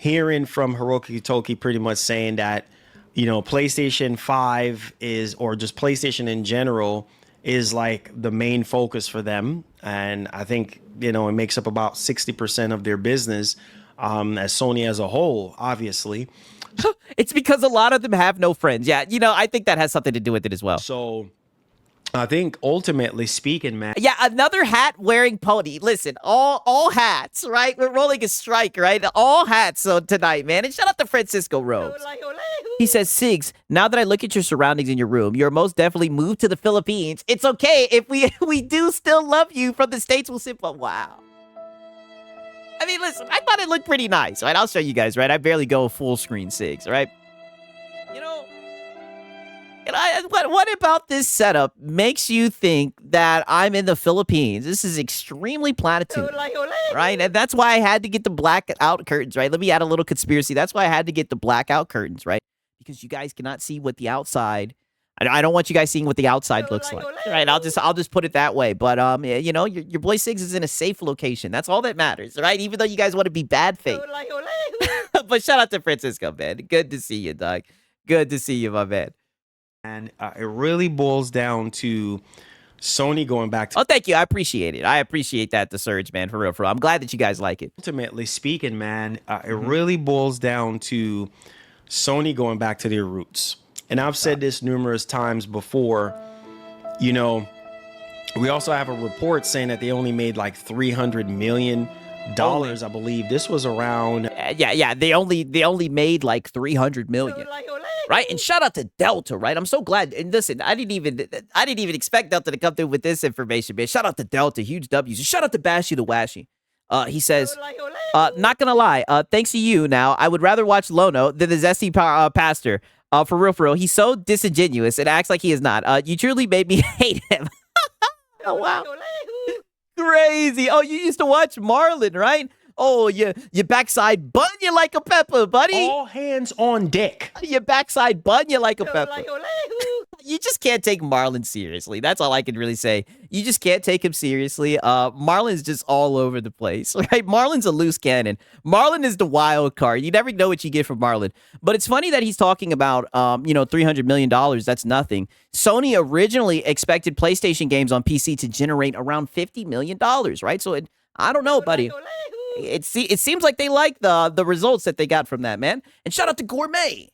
hearing from Hiroki Toki pretty much saying that, PlayStation 5 is, or just PlayStation in general, is like the main focus for them. And I think, it makes up about 60% of their business, as Sony as a whole, obviously. It's because a lot of them have no friends. Yeah, I think that has something to do with it as well. So I think ultimately speaking, man. Yeah, another hat wearing pony. Listen, all hats, right? We're rolling a strike, right? All hats tonight, man. And shout out to Francisco Rose. He says, Sigs, now that I look at your surroundings in your room, you're most definitely moved to the Philippines. It's okay if we do still love you from the States. We'll sip. Wow. I mean, listen, I thought it looked pretty nice, right? I'll show you guys, right? I barely go full screen Sigs, right? What about this setup makes you think that I'm in the Philippines? This is extremely platitude, right? And that's why I had to get the blackout curtains, right? Let me add a little conspiracy. That's why I had to get the blackout curtains, right? Because you guys cannot see what the outside. I don't want you guys seeing what the outside looks like, right? I'll just put it that way. But your boy Sigs is in a safe location. That's all that matters, right? Even though you guys want to be bad faith. But shout out to Francisco, man. Good to see you, dog. Good to see you, my man. And it really boils down to Sony going back to... Oh, thank you. I appreciate it. I appreciate that, the surge, man, for real. I'm glad that you guys like it. Ultimately speaking, man, it really boils down to Sony going back to their roots. And I've said this numerous times before. We also have a report saying that they only made like $300 million, I believe. This was around... Yeah. They only made like $300 million. Right, and shout out to Delta, right? I'm so glad. And listen, I didn't even expect Delta to come through with this information, man. Shout out to Delta, huge W's. And shout out to Bashy the Washy. He says, not gonna lie, thanks to you now, I would rather watch Lono than the Zesty Pastor. For real, he's so disingenuous and acts like he is not. You truly made me hate him. Oh wow, crazy. Oh, you used to watch Marlon, right? Oh, your backside bun you like a pepper, buddy. All hands on deck. Your backside bun you like a pepper. You just can't take Marlon seriously. That's all I can really say. You just can't take him seriously. Marlon's just all over the place, right? Marlon's a loose cannon. Marlon is the wild card. You never know what you get from Marlon. But it's funny that he's talking about, $300 million. That's nothing. Sony originally expected PlayStation games on PC to generate around $50 million, right? So I don't know, buddy. It seems like they like the results that they got from that, man. And shout out to Gourmet.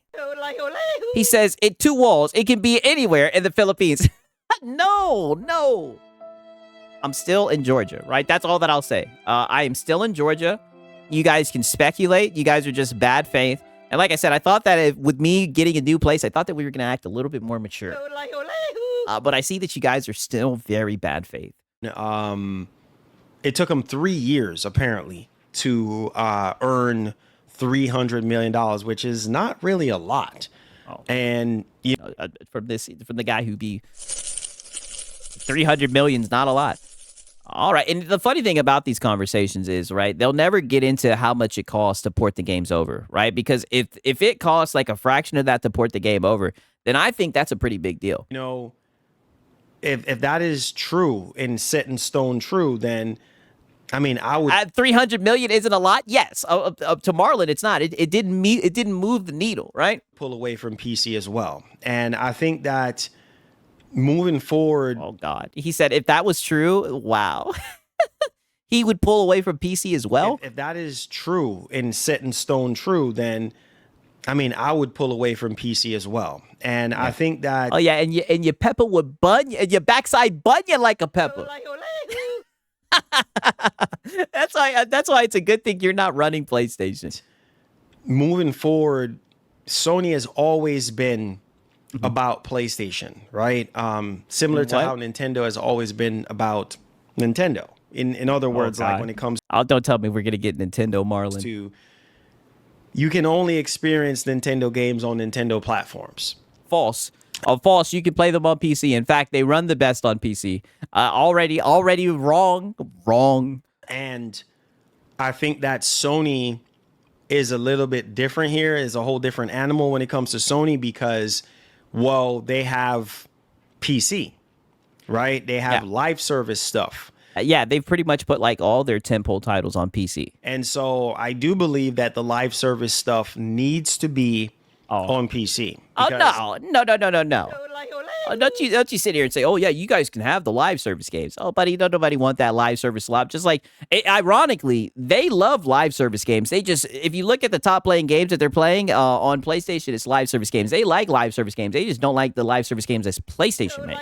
He says, it 2 walls. It can be anywhere in the Philippines. No. I'm still in Georgia, right? That's all that I'll say. I am still in Georgia. You guys can speculate. You guys are just bad faith. And like I said, I thought that with me getting a new place, I thought that we were going to act a little bit more mature. But I see that you guys are still very bad faith. It took them 3 years, apparently, to earn $300 million, which is not really a lot. Oh. And from the guy who be 300 million is not a lot. All right. And the funny thing about these conversations is, right, they'll never get into how much it costs to port the games over, right? Because if it costs like a fraction of that to port the game over, then I think that's a pretty big deal. If that is true and set in stone true, then I mean, I would. At 300 million isn't a lot. Yes, to Marlon, it's not. It didn't move the needle, right? Pull away from PC as well, and I think that moving forward. Oh God, he said if that was true, wow, he would pull away from PC as well. If that is true and set in stone true, then I mean, I would pull away from PC as well, and I think that. Oh yeah, and your pepper would bun you, and your backside bun you like a pepper. That's why it's a good thing you're not running PlayStation. Moving forward, Sony has always been about PlayStation, right? Similar to how Nintendo has always been about Nintendo. In other words, like when it comes don't tell me we're gonna get Nintendo Marlon. You can only experience Nintendo games on Nintendo platforms. False. False. You can play them on PC. In fact, they run the best on PC. Already wrong. And I think that Sony is a little bit different here, is a whole different animal when it comes to Sony because, well, they have PC, right? They have live service stuff. Yeah, they've pretty much put like all their tentpole titles on PC. And so I do believe that the live service stuff needs to be on PC. Oh because- no. Don't you sit here and say, oh yeah, you guys can have the live service games. Oh buddy, don't nobody want that live service lab. Just like ironically, they love live service games. They just, if you look at the top playing games that they're playing on PlayStation, it's live service games. They like live service games. They just don't like the live service games as PlayStation makes.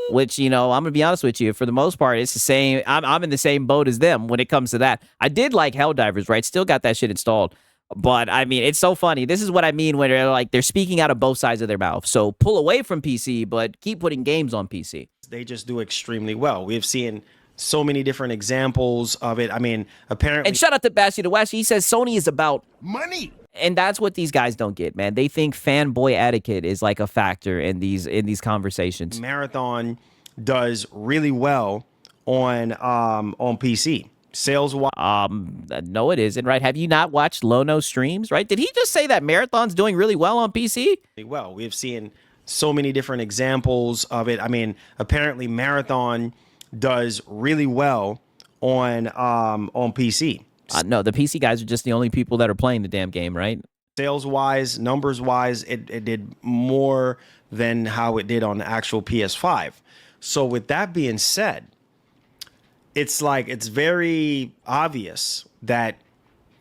Which, I'm gonna be honest with you, for the most part, it's the same. I'm in the same boat as them when it comes to that. I did like Helldivers, right? Still got that shit installed. But I mean, it's so funny. This is what I mean when they're speaking out of both sides of their mouth. So pull away from PC, but keep putting games on PC. They just do extremely well. We've seen so many different examples of it. I mean, apparently. And shout out to Bashy the Wash. He says Sony is about money. And that's what these guys don't get, man. They think fanboy etiquette is like a factor in these conversations. Marathon does really well on PC. Sales wise, no, it isn't, right? Have you not watched Lono streams, right? Did he just say that Marathon's doing really well on PC? Well, we've seen so many different examples of it. I mean, apparently Marathon does really well on PC. No, the PC guys are just the only people that are playing the damn game, right? Sales wise, numbers wise, it did more than how it did on the actual PS5. So with that being said, it's like, it's very obvious that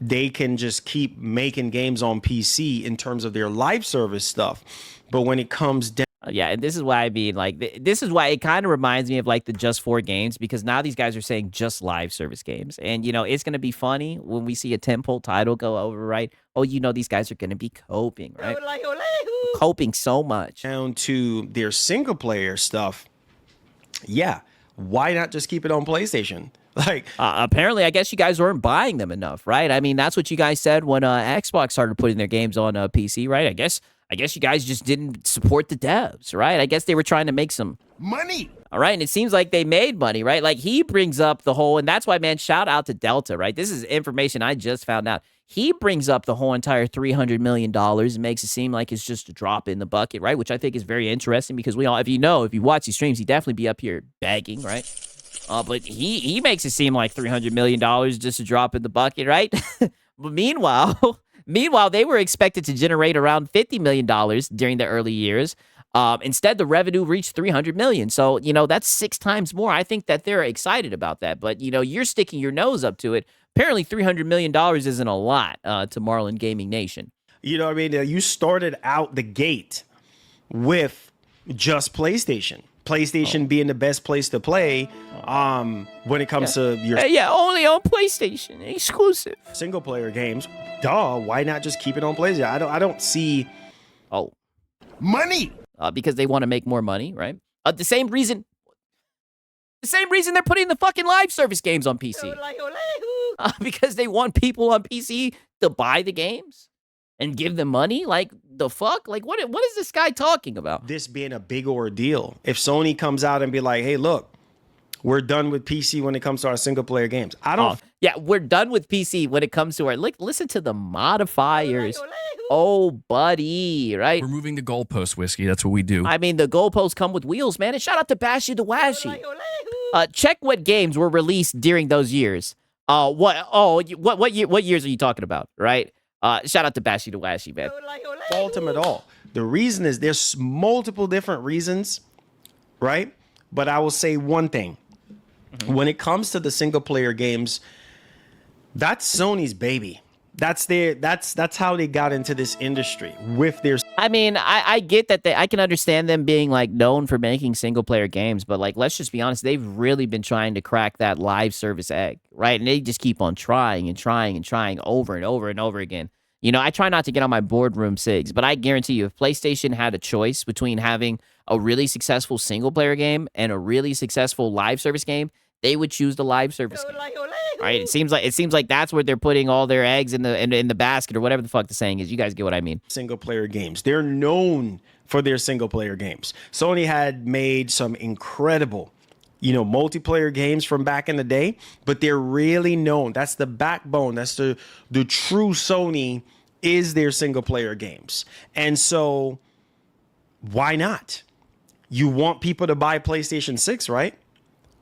they can just keep making games on PC in terms of their live service stuff. But when it comes down, yeah, and this is why I mean, like, this is why it kind of reminds me of like the Just 4 games, because now these guys are saying just live service games. And, it's going to be funny when we see a tentpole title go over, right? Oh, these guys are going to be coping, right? Coping so much. Down to their single player stuff, yeah, why not just keep it on PlayStation? Like, apparently, I guess you guys weren't buying them enough, right? I mean, that's what you guys said when Xbox started putting their games on PC, right? I guess you guys just didn't support the devs, right? I guess they were trying to make some money. All right, and it seems like they made money, right? Like, he brings up the whole, and that's why, man, shout out to Delta, right? This is information I just found out. He brings up the whole entire $300 million and makes it seem like it's just a drop in the bucket, right? Which I think is very interesting because we all, if you watch these streams, he'd definitely be up here begging, right? But he makes it seem like $300 million just a drop in the bucket, right? But meanwhile, they were expected to generate around $50 million during the early years. Instead, the revenue reached $300 million. So, that's 6 times more. I think that they're excited about that. But, you're sticking your nose up to it. Apparently, $300 million isn't a lot to Marlongamingnation. You know what I mean? You started out the gate with just PlayStation. PlayStation being the best place to play when it comes to your only on PlayStation, exclusive single player games. Duh, why not just keep it on PlayStation? I don't see money. Because they want to make more money, right? The same reason they're putting the fucking live service games on PC. Because they want people on PC to buy the games and give them money. Like, the fuck? Like, what is this guy talking about? This being a big ordeal. If Sony comes out and be like, hey, look, we're done with PC when it comes to our single player games. Yeah, we're done with PC when it comes to our, listen to the modifiers. Oh, buddy, right? We're moving the goalpost, Whiskey. That's what we do. I mean, the goalposts come with wheels, man. And shout out to Bashy the Washy. Check what games were released during those years. What years are you talking about, right? Shout out to Bashy the Washy, man. Fault him at all. The reason is there's multiple different reasons, right? But I will say one thing. Mm-hmm. When it comes to the single player games, that's Sony's baby. That's how they got into this industry with their. I mean, I get that I can understand them being like known for making single player games, but like, let's just be honest, they've really been trying to crack that live service egg, right? And they just keep on trying and trying and trying over and over and over again. I try not to get on my boardroom SIGs, but I guarantee you, if PlayStation had a choice between having a really successful single player game and a really successful live service game, they would choose the live service game. Right? It seems like that's where they're putting all their eggs in the basket, or whatever the fuck the saying is. You guys get what I mean. Single player games. They're known for their single player games. Sony had made some incredible, multiplayer games from back in the day, but they're really known. That's the backbone. That's the true Sony is their single player games. And so why not? You want people to buy PlayStation 6, right?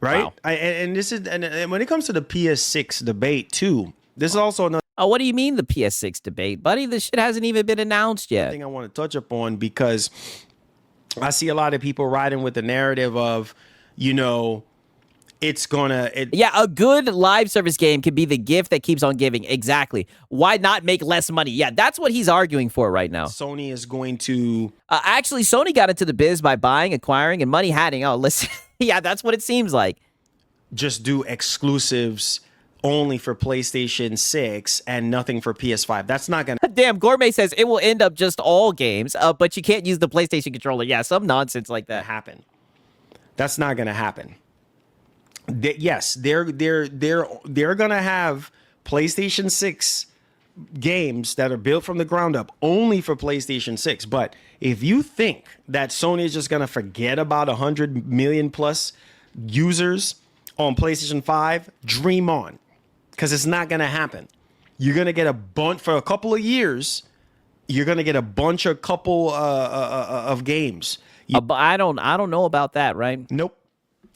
right? Wow. And this is and when it comes to the PS6 debate too, this is also another Oh, what do you mean the PS6 debate, buddy? This shit hasn't even been announced yet. thing I want to touch upon, because I see a lot of people riding with the narrative of, it's gonna. Yeah, a good live service game can be the gift that keeps on giving. Exactly. Why not make less money? Yeah, that's what he's arguing for right now. Sony is going to. Actually, Sony got into the biz by buying, acquiring, and money hatting. Oh, listen. Yeah, that's what it seems like. Just do exclusives only for PlayStation 6 and nothing for PS5. That's not gonna Damn, Gourmet says it will end up just all games, but you can't use the PlayStation controller. Yeah, some nonsense like that. happen. That's not gonna happen. Yes, they're gonna have PlayStation 6 games that are built from the ground up only for PlayStation 6. But if you think that Sony is just gonna forget about 100 million plus users on PlayStation 5, dream on, because it's not gonna happen. You're gonna get a bunch for a couple of years. You're gonna get a bunch of of games. But I don't know about that, right? Nope.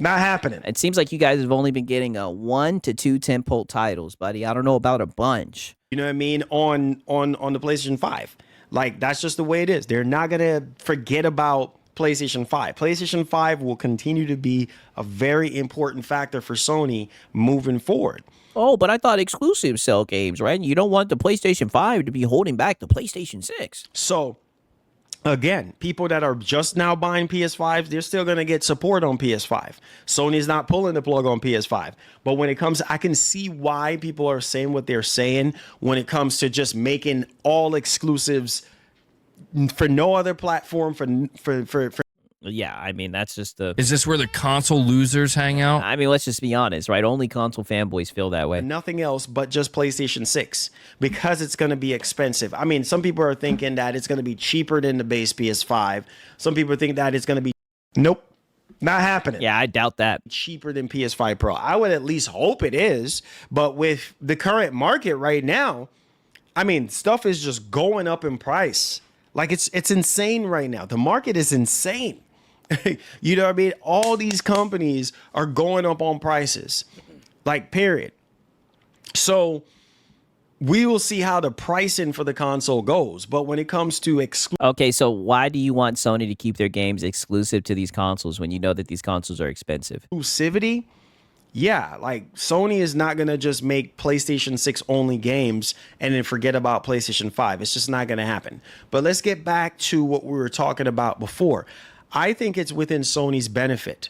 Not happening. It seems like you guys have only been getting 1 to 2 tentpole titles, buddy. I don't know about a bunch. You know what I mean? On the PlayStation 5. Like, that's just the way it is. They're not going to forget about PlayStation 5. PlayStation 5 will continue to be a very important factor for Sony moving forward. Oh, but I thought exclusives sell games, right? You don't want the PlayStation 5 to be holding back the PlayStation 6. So, again, people that are just now buying PS5s, they're still going to get support on PS5. Sony's not pulling the plug on PS5. But when it comes, I can see why people are saying what they're saying when it comes to just making all exclusives for no other platform for Yeah, I mean, that's just the... Is this where the console losers hang out? I mean, let's just be honest, right? Only console fanboys feel that way. nothing else but just PlayStation 6, because it's going to be expensive. I mean, some people are thinking that it's going to be cheaper than the base PS5. Some people think that it's going to be... Nope. Not happening. Yeah, I doubt that. Cheaper than PS5 Pro. I would at least hope it is. But with the current market right now, I mean, stuff is just going up in price. Like, it's insane right now. The market is insane. You know what I mean? All these companies are going up on prices. Like, period. So we will see how the pricing for the console goes. But when it comes to Okay, so why do you want Sony to keep their games exclusive to these consoles when you know that these consoles are expensive? exclusivity, yeah, like Sony is not going to just make PlayStation 6 only games and then forget about PlayStation 5. It's just not going to happen. But let's get back to what we were talking about before. I think it's within Sony's benefit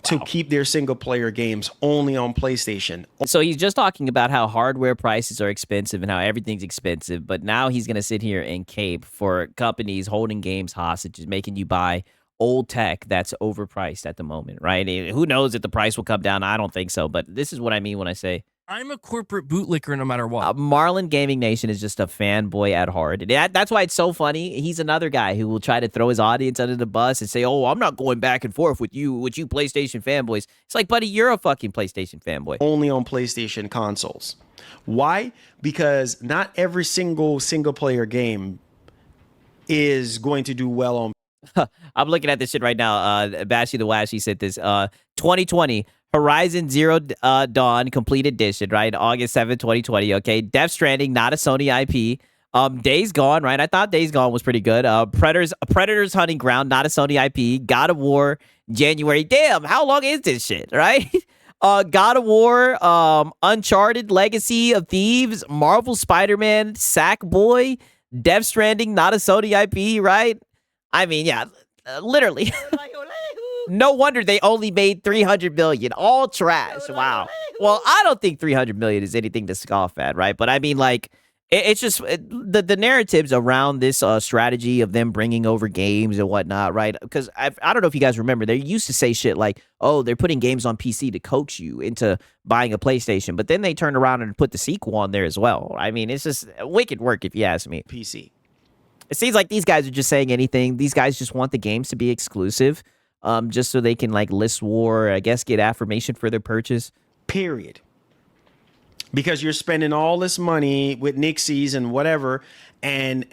to keep their single player games only on PlayStation. So he's just talking about how hardware prices are expensive and how everything's expensive, but now he's going to sit here and cape for companies holding games hostage, making you buy old tech that's overpriced at the moment, right? Who knows if the price will come down? I don't think so, but this is what I mean when I say I'm a corporate bootlicker no matter what. Marlongamingnation is just a fanboy at heart. That's why it's so funny. He's another guy who will try to throw his audience under the bus and say, oh, I'm not going back and forth with you PlayStation fanboys. It's like, buddy, you're a fucking PlayStation fanboy. Only on PlayStation consoles. Why? Because not every single player game is going to do well on... I'm looking at this shit right now. Bashy the Washy said this. 2020, Horizon Zero Dawn Complete Edition, right? August 7th, 2020. Okay. Death Stranding, not a Sony IP. Days Gone, right? I thought Days Gone was pretty good. Predators Hunting Ground, not a Sony IP. God of War, January. Damn, how long is this shit, right? God of War, Uncharted, Legacy of Thieves, Marvel Spider-Man, Sackboy, Death Stranding, not a Sony IP, right? I mean, yeah, literally. No wonder they only made 300 million. All trash. Wow. Well, I don't think 300 million is anything to scoff at, right? But I mean, like, it's just the narratives around this strategy of them bringing over games and whatnot, right? Because I don't know if you guys remember, they used to say shit like, oh, they're putting games on PC to coax you into buying a PlayStation. But then they turned around and put the sequel on there as well. I mean, it's just wicked work if you ask me. PC. It seems like these guys are just saying anything. These guys just want the games to be exclusive, just so they can like list war, I guess, get affirmation for their purchase. Period. Because you're spending all this money with Nixies and whatever, and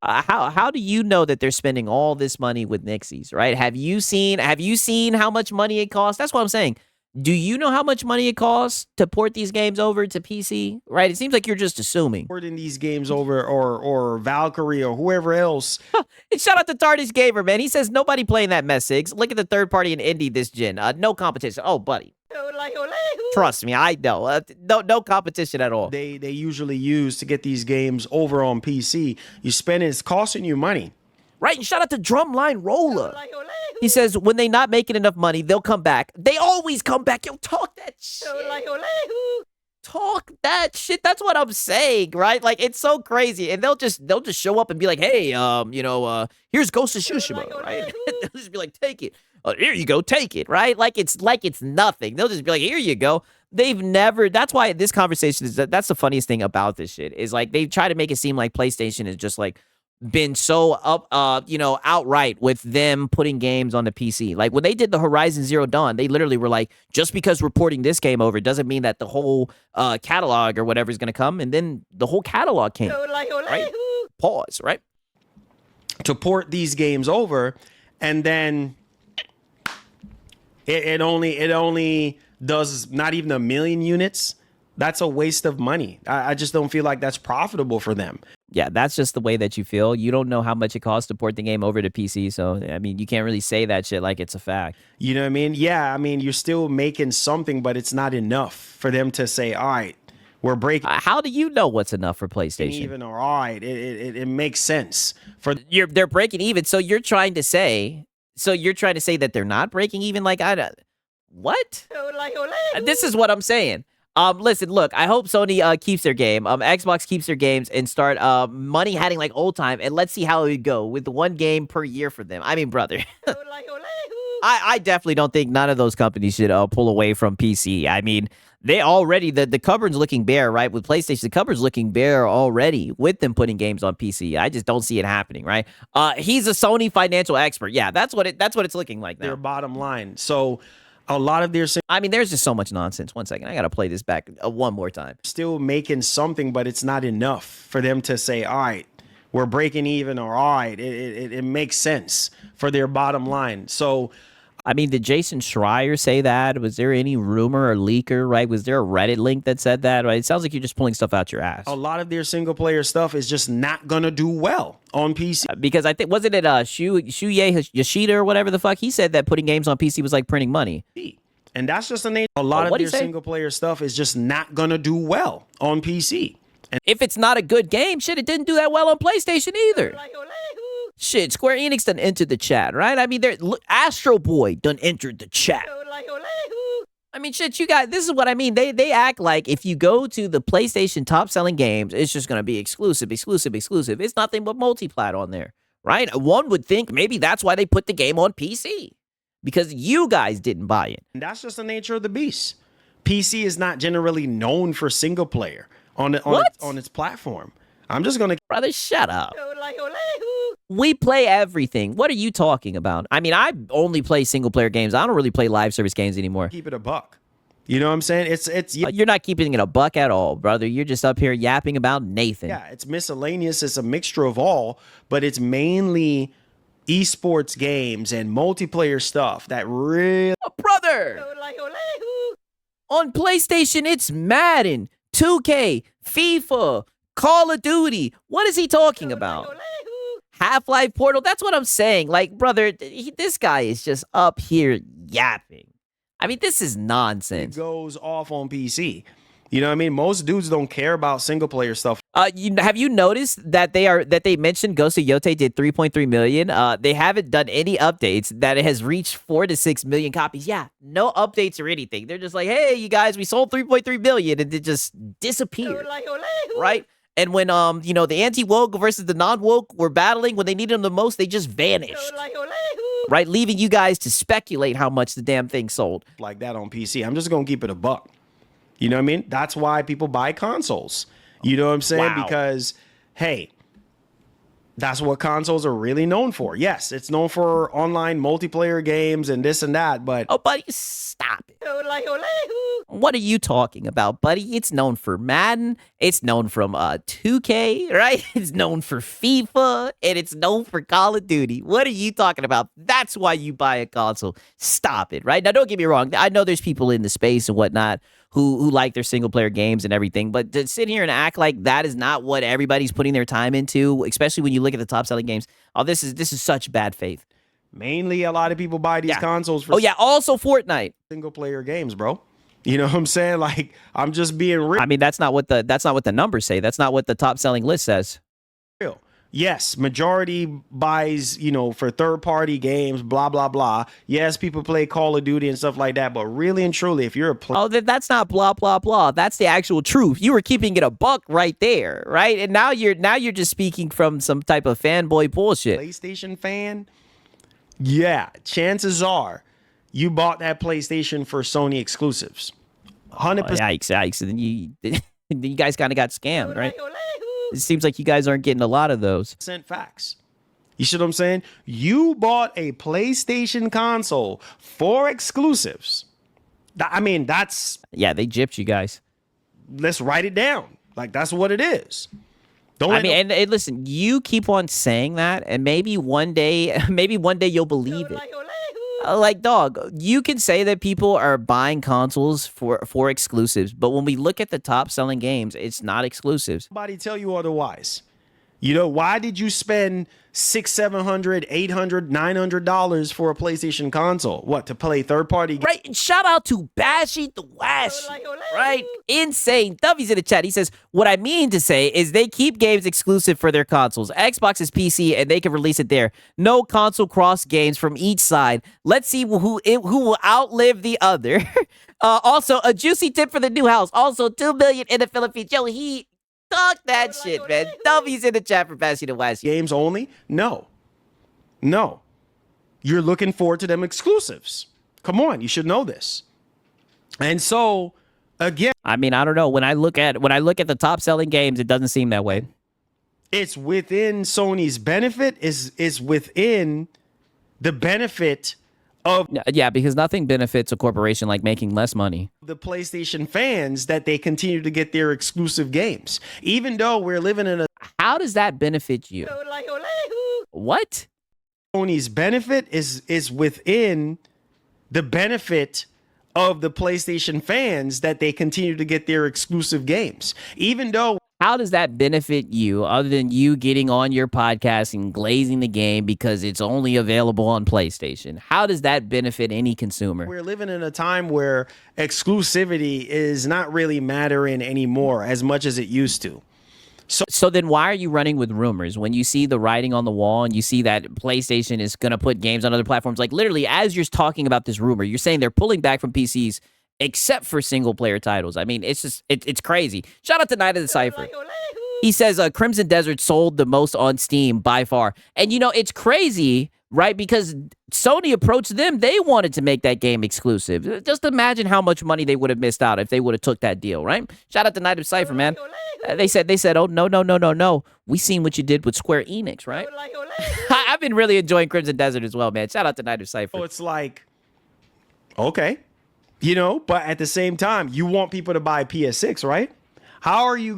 how do you know that they're spending all this money with Nixies, right? Have you seen how much money it costs? That's what I'm saying. Do you know how much money it costs to port these games over to PC? Right? It seems like you're just assuming. Porting these games over, or Valkyrie or whoever else. And shout out to Tardis Gamer, man. He says nobody playing that mess 6. Look at the third party and indie this gen. No competition. Oh, buddy. Trust me, I know. No competition at all. They usually use to get these games over on PC. You spend it, it's costing you money. Right, and shout out to Drumline Roller. He says, when they not making enough money, they'll come back. They always come back. Yo, talk that shit. Talk that shit. That's what I'm saying, right? Like, it's so crazy. And they'll just show up and be like, hey, here's Ghost of Tsushima, right? They'll just be like, take it. Here you go, take it, right? Like it's nothing. They'll just be like, here you go. They've never, that's why this conversation is, that's the funniest thing about this shit, is like, they try to make it seem like PlayStation is just like, been so up, outright with them putting games on the PC. Like when they did the Horizon Zero Dawn, they literally were like, just because we're porting this game over doesn't mean that the whole catalog or whatever is going to come. And then the whole catalog came, right? Pause, right? To port these games over, and then it only does not even 1 million units. That's a waste of money. I just don't feel like that's profitable for them. Yeah, that's just the way that you feel. You don't know how much it costs to port the game over to PC. So, I mean, you can't really say that shit like it's a fact. You know what I mean? Yeah, I mean, you're still making something, but it's not enough for them to say, all right, we're breaking. How do you know what's enough for PlayStation? Even, all right, it makes sense. They're breaking even. So you're trying to say that they're not breaking even? Like, what? This is what I'm saying. Listen, look, I hope Sony keeps their game. Xbox keeps their games and start money hatting like old time, and let's see how it would go with one game per year for them. I mean, brother. I definitely don't think none of those companies should pull away from PC. I mean, they already, the cupboard's looking bare, right? With PlayStation, the cupboard's looking bare already with them putting games on PC. I just don't see it happening, right? He's a Sony financial expert. Yeah, that's what it's looking like now. Their bottom line. So a lot of their, I mean, there's just so much nonsense. One second, I gotta play this back one more time. Still making something, but it's not enough for them to say, all right, we're breaking even, or all right, it makes sense for their bottom line. So, I mean, did Jason Schreier say that? Was there any rumor or leaker, right? Was there a Reddit link that said that? Right? It sounds like you're just pulling stuff out your ass. A lot of their single player stuff is just not gonna do well on PC. Because I think, wasn't it Shuye Yoshida or whatever the fuck? He said that putting games on PC was like printing money. And that's just the name. A lot of their single player stuff is just not gonna do well on PC. And if it's not a good game, shit, it didn't do that well on PlayStation either. Shit, Square Enix done entered the chat, right? I mean, Astro Boy done entered the chat. I mean, shit, you guys, this is what I mean. They act like if you go to the PlayStation top-selling games, it's just going to be exclusive. It's nothing but multi-plat on there, right? One would think maybe that's why they put the game on PC, because you guys didn't buy it. And that's just the nature of the beast. PC is not generally known for single player on its platform. I'm just going to... Brother, shut up. We play everything. What are you talking about? I mean, I only play single-player games. I don't really play live service games anymore. Keep it a buck. You know what I'm saying? It's you're not keeping it a buck at all, brother. You're just up here yapping about Nathan. Yeah, it's miscellaneous. It's a mixture of all, but it's mainly esports games and multiplayer stuff that really... Brother! On PlayStation, it's Madden, 2K, FIFA, Call of Duty. What is he talking about? Half-Life Portal. That's what I'm saying. Like, brother, this guy is just up here yapping. I mean, this is nonsense. It goes off on PC. You know what I mean? Most dudes don't care about single player stuff. Have you noticed that they mentioned Ghost of Yote did 3.3 million? They haven't done any updates that it has reached 4 to 6 million copies. Yeah, no updates or anything. They're just like, hey, you guys, we sold 3.3 million, and it just disappeared. Right? And when the anti-woke versus the non-woke were battling, when they needed them the most, they just vanished. Right? Leaving you guys to speculate how much the damn thing sold. Like that on PC. I'm just gonna keep it a buck. You know what I mean? That's why people buy consoles. You know what I'm saying? Wow. Because, hey, that's what consoles are really known for. Yes, it's known for online multiplayer games and this and that, but... Oh, buddy, stop it. What are you talking about, buddy? It's known for Madden. It's known from 2K, right? It's known for FIFA, and it's known for Call of Duty. What are you talking about? That's why you buy a console. Stop it, right? Now, don't get me wrong. I know there's people in the space and whatnot who like their single-player games and everything, but to sit here and act like that is not what everybody's putting their time into, especially when you look at the top-selling games, this is such bad faith. Mainly, a lot of people buy these consoles for also Fortnite. single-player games, bro. You know what I'm saying? Like, I'm just being real. I mean, that's not what the numbers say. That's not what the top-selling list says. Yes, majority buys, for third-party games, blah, blah, blah. Yes, people play Call of Duty and stuff like that, but really and truly, if you're a player... That's not blah, blah, blah. That's the actual truth. You were keeping it a buck right there, right? And now you're just speaking from some type of fanboy bullshit. PlayStation fan, yeah, chances are you bought that PlayStation for Sony exclusives. 100%. Yikes. And you guys kind of got scammed, right? It seems like you guys aren't getting a lot of those. Facts. You see what I'm saying? You bought a PlayStation console for exclusives. I mean, that's... Yeah, they gypped you guys. Let's write it down. Like, that's what it is. And listen, you keep on saying that, and maybe one day you'll believe it. Like, dog, you can say that people are buying consoles for exclusives, but when we look at the top-selling games, it's not exclusives. Nobody tell you otherwise. Why did you spend $600, $700, $800, $900 for a PlayStation console? What, to play third-party games? Right, and shout out to Bashy the Wash, right? Insane. Duffy's in the chat. He says, what I mean to say is they keep games exclusive for their consoles. Xbox is PC, and they can release it there. No console cross games from each side. Let's see who will outlive the other. Also, a juicy tip for the new house. Also, 2 million in the Philippines. Yo, he... Talk that shit, man. Duffy's in the chat for Bashy the Wash. Games only? No. You're looking forward to them exclusives. Come on, you should know this. And so, again, I mean, I don't know. When I look at the top selling games, it doesn't seem that way. It's within Sony's benefit, is within the benefit of... Yeah, because nothing benefits a corporation like making less money. The PlayStation fans that they continue to get their exclusive games. Even though we're living in a... How does that benefit you? What? Sony's benefit is within the benefit of the PlayStation fans that they continue to get their exclusive games. Even though... How does that benefit you other than you getting on your podcast and glazing the game because it's only available on PlayStation? How does that benefit any consumer? We're living in a time where exclusivity is not really mattering anymore as much as it used to. So then why are you running with rumors when you see the writing on the wall and you see that PlayStation is going to put games on other platforms? Like literally as you're talking about this rumor, you're saying they're pulling back from PCs except for single-player titles. I mean, it's crazy. Shout out to Night of the Cypher. He says Crimson Desert sold the most on Steam by far. And, it's crazy, right? Because Sony approached them. They wanted to make that game exclusive. Just imagine how much money they would have missed out if they would have took that deal, right? Shout out to Night of the Cypher, man. They said, oh, no. We seen what you did with Square Enix, right? I've been really enjoying Crimson Desert as well, man. Shout out to Night of the Cypher. So it's like, okay. But at the same time, you want people to buy PS6, right? How in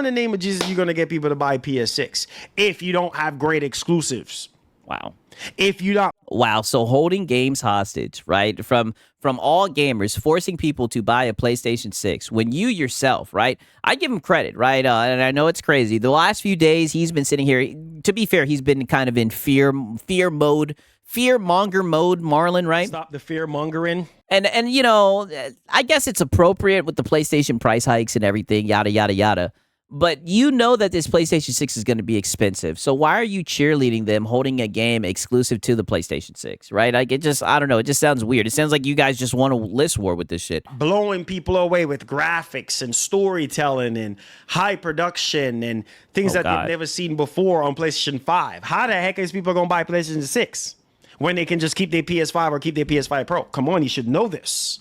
the name of Jesus, are you going to get people to buy PS6 if you don't have great exclusives? Wow. If you don't. Wow. So holding games hostage, right? From all gamers, forcing people to buy a PlayStation 6 when you yourself, right? I give him credit, right? And I know it's crazy. The last few days he's been sitting here. To be fair, he's been kind of in fear mode. Fear-monger mode, Marlon, right? Stop the fear-mongering. And I guess it's appropriate with the PlayStation price hikes and everything, yada, yada, yada. But you know that this PlayStation 6 is going to be expensive. So why are you cheerleading them holding a game exclusive to the PlayStation 6, right? Like, I don't know. It just sounds weird. It sounds like you guys just want a list war with this shit. Blowing people away with graphics and storytelling and high production and things that they've never seen before on PlayStation 5. How the heck is people going to buy PlayStation 6? When they can just keep their PS5 or keep their PS5 Pro. Come on, you should know this.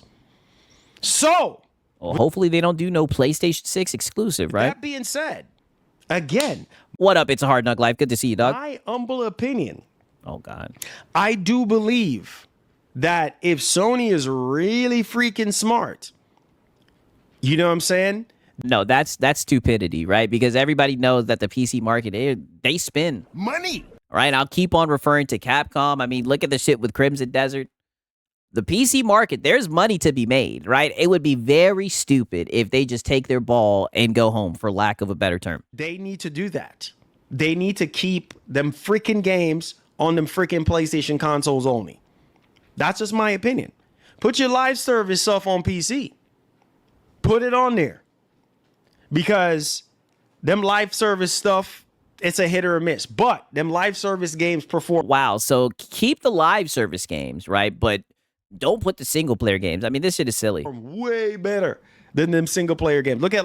So, well, hopefully they don't do no PlayStation 6 exclusive, right? That being said, again. What up? It's a Hard Knock Life. Good to see you, dog. My humble opinion. Oh, God. I do believe that if Sony is really freaking smart, You know what I'm saying? No, that's stupidity, right? Because everybody knows that the PC market, they spin. Money. Right? I'll keep on referring to Capcom. I mean, look at the shit with Crimson Desert. The PC market, there's money to be made, right? It would be very stupid if they just take their ball and go home, for lack of a better term. They need to do that. They need to keep them freaking games on them freaking PlayStation consoles only. That's just my opinion. Put your live service stuff on PC. Put it on there. Because them live service stuff, it's a hit or a miss. But them live service games perform. Wow, so keep the live service games, right? But don't put the single player games. I mean, this shit is silly. Way better than them single player games. Look at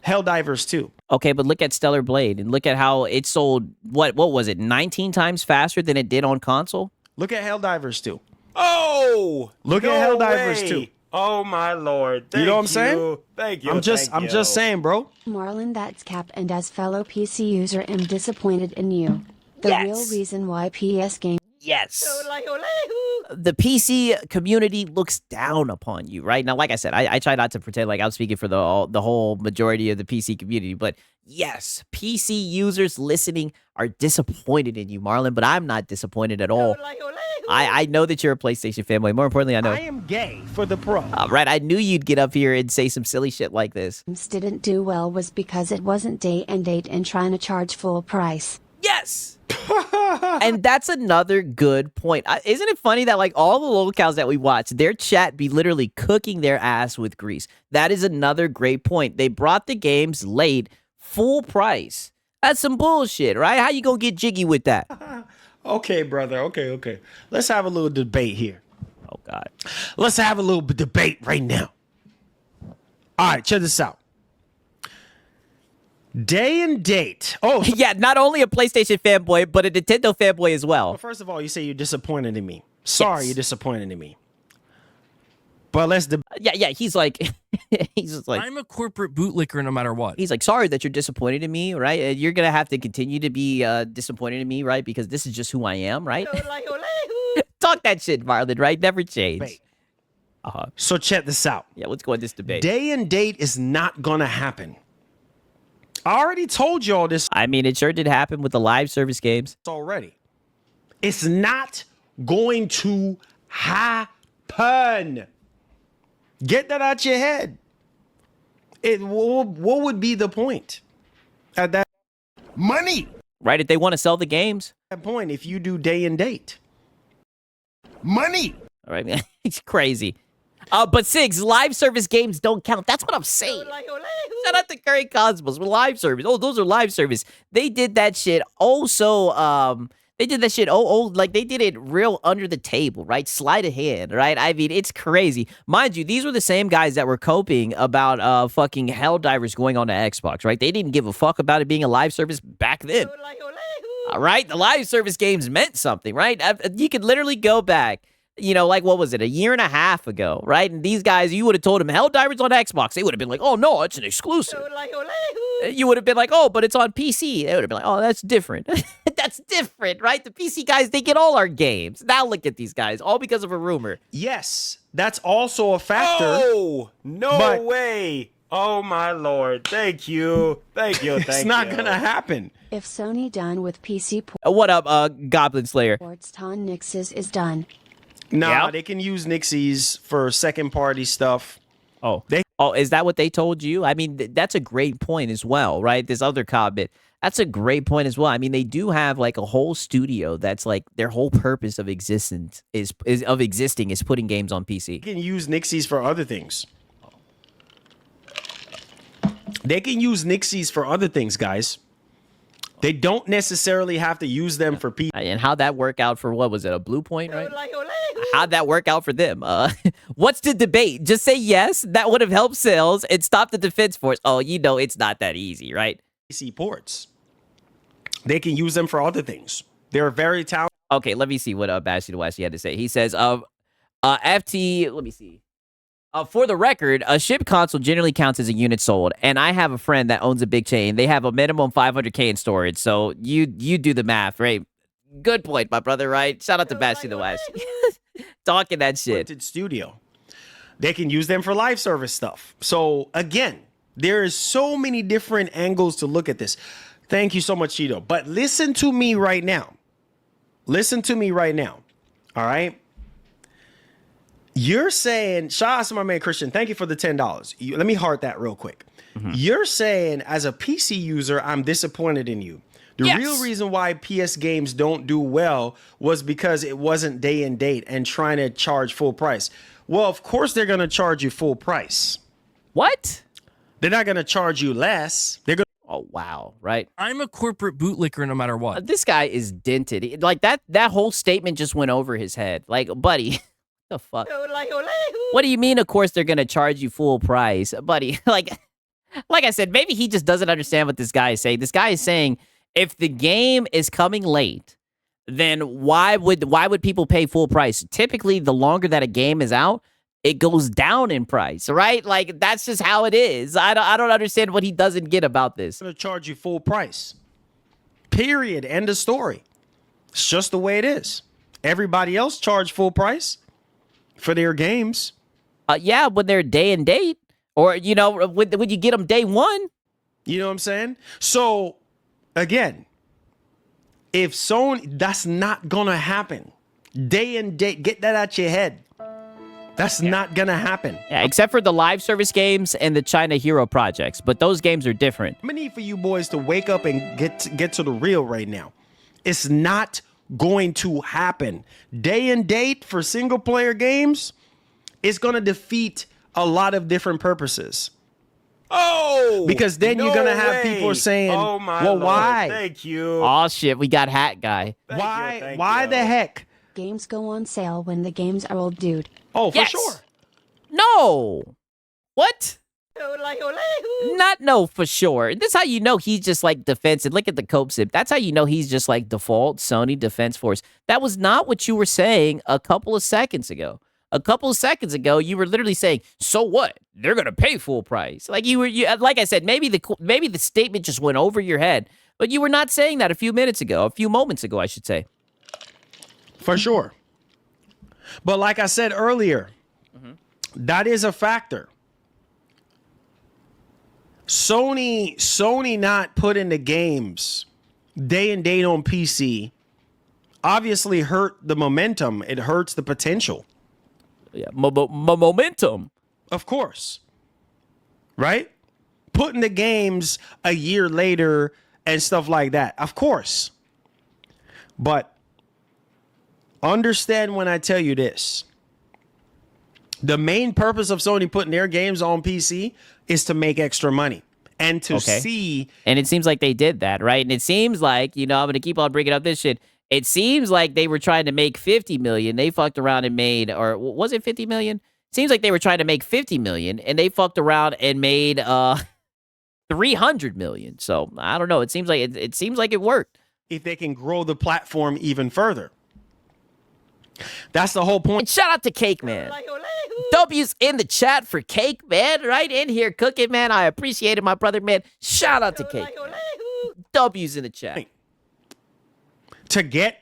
Helldivers 2. Okay, but look at Stellar Blade and look at how it sold, what was it, 19 times faster than it did on console? Look at Helldivers 2. Oh, Look at Helldivers 2. Oh my lord! Thank You know what I'm saying? Thank you. I'm just saying, bro. Marlon, that's cap, and as fellow PC user, am disappointed in you. The real reason why PS game. Yes. The PC community looks down upon you, right? Now, like I said, I try not to pretend like I'm speaking for the whole majority of the PC community, but yes, PC users listening are disappointed in you, Marlon, but I'm not disappointed at all. I know that you're a PlayStation fanboy. More importantly, I know. I am gay for the pro. Right, I knew you'd get up here and say some silly shit like this. Didn't do well was because it wasn't day and date and trying to charge full price. Yes! And that's another good point. Isn't it funny that like all the locals that we watch, their chat be literally cooking their ass with grease? That is another great point. They brought the games late, full price. That's some bullshit, right? How you gonna get jiggy with that? Okay, brother. Okay. Let's have a little debate here. Oh, God. Let's have a little debate right now. All right, check this out. Day and date. Oh, Yeah, not only a PlayStation fanboy, but a Nintendo fanboy as well. well, first of all, you say you're disappointed in me. Sorry, Yes. you're disappointed in me. But let's Yeah, he's like, he's just like, I'm a corporate bootlicker no matter what. he's like, sorry that you're disappointed in me, right? You're gonna have to continue to be disappointed in me, right? Because this is just who I am, right? Talk that shit, Marlon, right? Never change. debate. So check this out. Yeah, let's go on this debate. Day and date is not gonna happen. I already told y'all this I mean, it sure did happen with the live service games. already. It's not going to happen. Get that out your head. What would be the point at that Money. Right? If they want to sell the games. point if you do day and date? Money. All right, man. It's crazy. But Sigs, live service games don't count. That's what I'm saying. Shout out to Curry Cosmos with live service. Oh, those are live service. They did that shit they did that shit like they did it real under the table, right? Sleight of hand, right? I mean, it's crazy. Mind you, these were the same guys that were coping about fucking Helldivers going on to Xbox, right? They didn't give a fuck about it being a live service back then. All right? The live service games meant something, right? You could literally go back, you know, like, what was it, a year and a half ago, right? And these guys, you would have told them Helldivers on Xbox. They would have been like, oh, no, it's an exclusive. You would have been like, oh, but it's on PC. They would have been like, oh, that's different. That's different, right? The PC guys, they get all our games. Now look at these guys, all because of a rumor. Yes, that's also a factor. Oh, no But- way! Oh my lord! Thank you. It's not gonna happen. If Sony done with PC What up, Goblin Slayer? ports, Ton Nix's is done. Nah, Yeah. they can use Nixies for second party stuff. Oh, They- is that what they told you? I mean, that's a great point as well, right? This other comment, that's a great point as well. I mean, they do have like a whole studio that's like their whole purpose of existing is putting games on PC. They can use Nixies for other things. They can use Nixies for other things, guys. They don't necessarily have to use them for PC. And how'd that work out for, what was it, a Blue Point, right? How'd that work out for them? What's the debate? Just say yes, that would have helped sales and stopped the defense force. Oh, you know it's not that easy, right? ports. They can use them for other things. They're very talented. Okay, let me see what Bashy the West had to say. He says, FT, let me see. For the record, a shipped console generally counts as a unit sold, and I have a friend that owns a big chain. They have a minimum 500K in storage, so you do the math, right? Good point, my brother, right? Shout out to Bashy the West. Talking that shit. Studio. They can use them for live service stuff. So again, there is so many different angles to look at this. Thank you so much, Cheeto. But listen to me right now. Listen to me right now. All right. You're saying, shout out to my man Christian. Thank you for the $10. Let me heart that real quick. You're saying, as a PC user, I'm disappointed in you. The real reason why PS games don't do well was because it wasn't day and date and trying to charge full price. Well, of course they're going to charge you full price. What? They're not going to charge you less. They're going. Oh, wow. Right. I'm a corporate bootlicker no matter what. This guy is dented. Like that whole statement just went over his head. Like, buddy, the fuck? What do you mean, of course, they're going to charge you full price? Buddy, like I said, maybe he just doesn't understand what this guy is saying. This guy is saying if the game is coming late, then why would people pay full price? Typically, the longer that a game is out, it goes down in price, right? Like, that's just how it is. I don't understand what he doesn't get about this. to charge you full price. Period. End of story. It's just the way it is. Everybody else charge full price for their games. Yeah, when they're day and date, or when you get them day one. You know what I'm saying? So again, if Sony, that's not gonna happen. Day and date, get that out your head. That's not gonna happen. Yeah, except for the live service games and the China Hero projects, but those games are different. I need for you boys to wake up and get to the real right now. It's not going to happen. Day and date for single player games is gonna defeat a lot of different purposes. Oh, Because then you're gonna have people saying, "Oh my well, Lord, why? Thank you. Oh shit, we got Hat Guy. Why the heck? Games go on sale when the games are old, dude. Oh, for Yes. sure. No. What? Not no for sure. This is how you know he's just like defensive. Look at the cope sip. That's how you know he's just like default Sony Defense Force. That was not what you were saying a couple of seconds ago. A couple of seconds ago, you were literally saying, "So what? They're gonna pay full price." Like like I said, maybe the statement just went over your head, but you were not saying that a few moments ago, I should say. For sure. But like I said earlier, that is a factor. Sony not putting the games day and date on PC obviously hurt the momentum. It hurts the potential. Yeah, momentum. Of course. Right? Putting the games a year later and stuff like that. Of course. But understand when I tell you this. The main purpose of Sony putting their games on PC is to make extra money and to see. And it seems like they did that, right? And it seems like, I'm going to keep on bringing up this shit. It seems like they were trying to make 50 million. They fucked around and made, or was it 50 million? Seems like they were trying to make 50 million and they fucked around and made 300 million. So I don't know. It seems like it worked. If they can grow the platform even further. That's the whole point. And shout out to Cake Man. W's in the chat for Cake Man, right in here cooking, man. I appreciate it, my brother, man. Shout out to Cake Man. W's in the chat. To get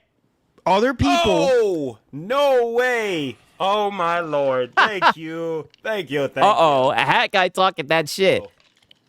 other people. Oh, no way. Oh my Lord. Thank you. Thank you. Thank you. Uh-oh, a Hat Guy talking that shit.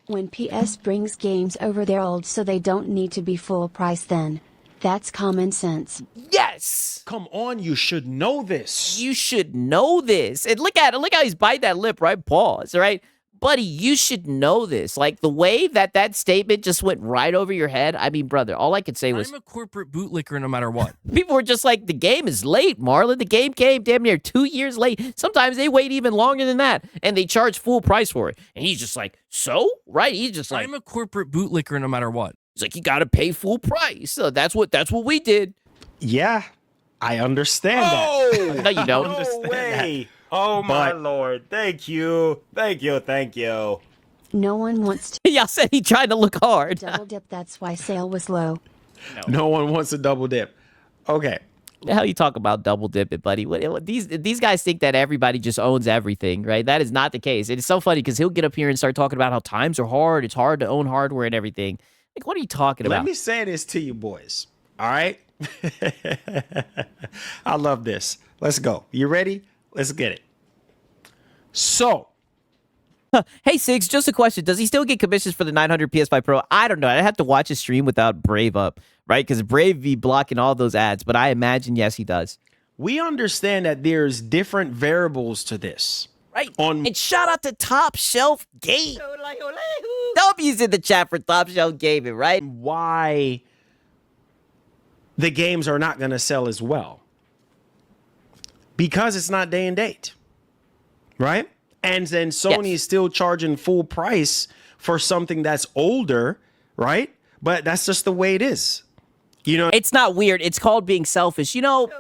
When PS brings games over their old so they don't need to be full price then. That's common sense. Yes. Come on, you should know this. You should know this. And look at it. Look how he's biting that lip, right? Pause, right? Buddy, you should know this. Like, the way that statement just went right over your head. I mean, brother, all I could say was... I'm a corporate bootlicker no matter what. People were just like, the game is late, Marlon. The game came damn near 2 years late. Sometimes they wait even longer than that, and they charge full price for it. And he's just like, so? Right? He's just like... I'm a corporate bootlicker no matter what. He's like, you got to pay full price. So that's what we did. Yeah, I understand Oh, No, you don't. no way. Oh my But- Lord. Thank you. Thank you. Thank you. No one wants to Y'all said he tried to look hard. double dip, that's why sale was low. that. No one wants to double dip. Okay. The hell you talk about double dipping, buddy? These guys think that everybody just owns everything, right? That is not the case. It is so funny because he'll get up here and start talking about how times are hard. It's hard to own hardware and everything. Like, what are you talking about? Let me say this to you boys. All right? I love this. Let's go. You ready? Let's get it. So, Hey, Sigs, just a question. Does he still get commissions for the 900 PS5 Pro? I don't know. I'd have to watch his stream without Brave up, right? Because Brave be blocking all those ads, but I imagine, yes, he does. we understand that there's different variables to this. Right. On And shout out to Top Shelf Game. W's in the chat for Top Shelf Gaming, right? why the games are not going to sell as well. Because it's not day and date. Right? And then Sony Yes. is still charging full price for something that's older, right? But that's just the way it is. You know, It's not weird. It's called being selfish. You know,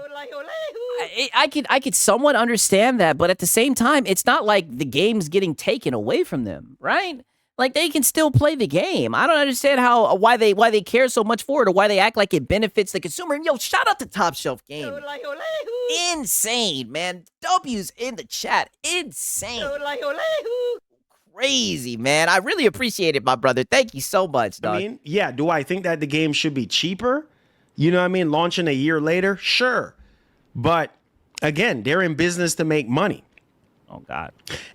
I could somewhat understand that, but at the same time, it's not like the game's getting taken away from them, right? Like they can still play the game. I don't understand why they care so much for it, or why they act like it benefits the consumer. And yo, shout out to Top Shelf Game. Insane, man. W's in the chat. Insane. Crazy, man. I really appreciate it, my brother. Thank you so much, dog. I mean, yeah, do I think that the game should be cheaper? You know what I mean? Launching a year later? Sure. But again, they're in business to make money. Oh, God.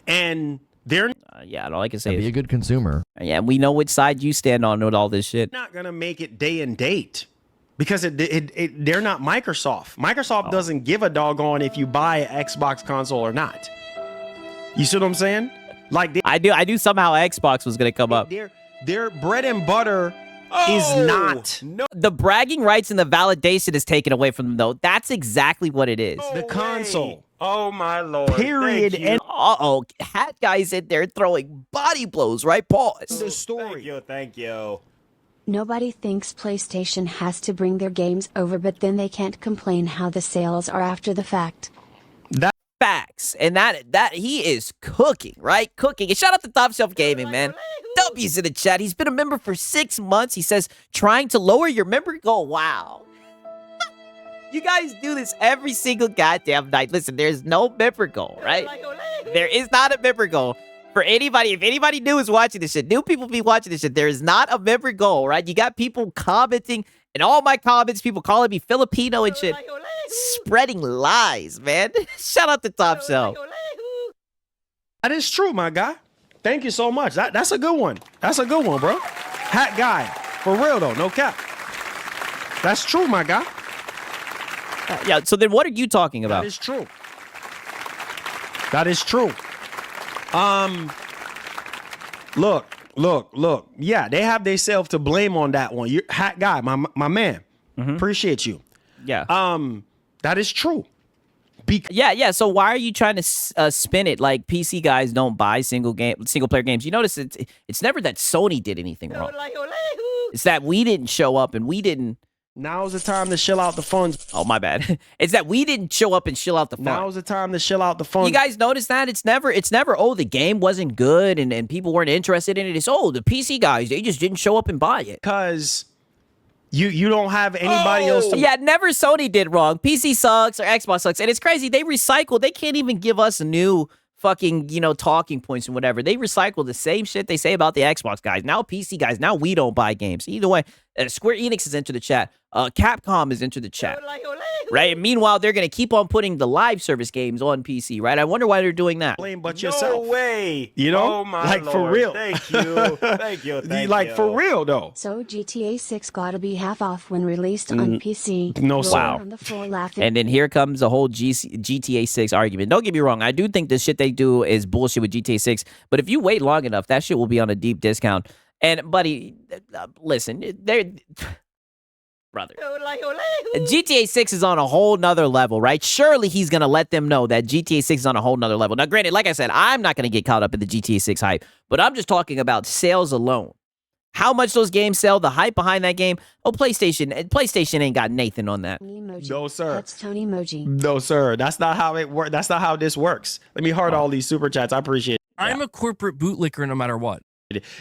And they're Yeah, all I can say Be a is, good consumer. yeah, we know which side you stand on with all this shit. not going to make it day and date because they're not Microsoft. Microsoft doesn't give a doggone if you buy an Xbox console or not. You see what I'm saying? Like I do somehow Xbox was going to come up. their bread and butter is not The bragging rights and the validation is taken away from them, though. That's exactly what it is. the console. Oh my lord. Period. Thank you. And Uh-oh, Hat Guy's in there throwing body blows, right? Pause. the story. Thank you. Thank you. Nobody thinks PlayStation has to bring their games over, but then they can't complain how the sales are after the fact. Facts. And that he is cooking, right? Cooking. And shout out to Top Shelf Gaming, man. W's in the chat. He's been a member for 6 months. He says, trying to lower your member goal. Wow. You guys do this every single goddamn night. Listen, there's no member goal, right? There is not a member goal. For anybody, if anybody new is watching this shit, new people be watching this shit, there is not a member goal, right? You got people commenting, and all my comments, people calling me Filipino and shit, spreading lies, man. Shout out to Top Shelf. That is true, my guy. Thank you so much. That's a good one. That's a good one, bro. Hat guy. For real, though. No cap. That's true, my guy. Yeah, so then what are you talking about? That is true. That is true. Look. Yeah, they have themselves to blame on that one. You Hat guy, my man. Appreciate you. Yeah. That is true. Yeah. So why are you trying to spin it like PC guys don't buy single player games? You notice it's never that Sony did anything wrong. It's that we didn't show up and we didn't. Now's the time to chill out the funds. Oh, my bad. It's that we didn't show up and chill out the fun. Now's the time to chill out the funds. You guys notice that? It's never, oh, the game wasn't good and people weren't interested in it. It's, oh, the PC guys, they just didn't show up and buy it. Because you don't have anybody else to... Yeah, never Sony did wrong. PC sucks or Xbox sucks. And it's crazy. They recycle. They can't even give us new fucking, talking points and whatever. They recycle the same shit they say about the Xbox guys. Now PC guys, now we don't buy games. Either way, Square Enix has entered the chat. Capcom has entered the chat. Right? And meanwhile, they're going to keep on putting the live service games on PC, right? I wonder why they're doing that. Blame but yourself. No way. You know? Oh my like lord. for real. Thank you. Thank you. Thank like you. for real though. So GTA 6 gotta be half off when released on PC. no, Rolling wow. on the floor laughing. And then here comes the whole GTA 6 argument. Don't get me wrong. I do think the shit they do is bullshit with GTA 6. But if you wait long enough, that shit will be on a deep discount. And, buddy, listen, brother, GTA 6 is on a whole nother level, right? Surely he's going to let them know that GTA 6 is on a whole nother level. Now, granted, like I said, I'm not going to get caught up in the GTA 6 hype, but I'm just talking about sales alone. How much those games sell, the hype behind that game. Oh, PlayStation ain't got Nathan on that. Tony Emoji. No, sir. That's Tony Emoji. No, sir. That's not how it works. That's not how this works. Let me heart all these super chats. I appreciate it. I'm a corporate bootlicker no matter what.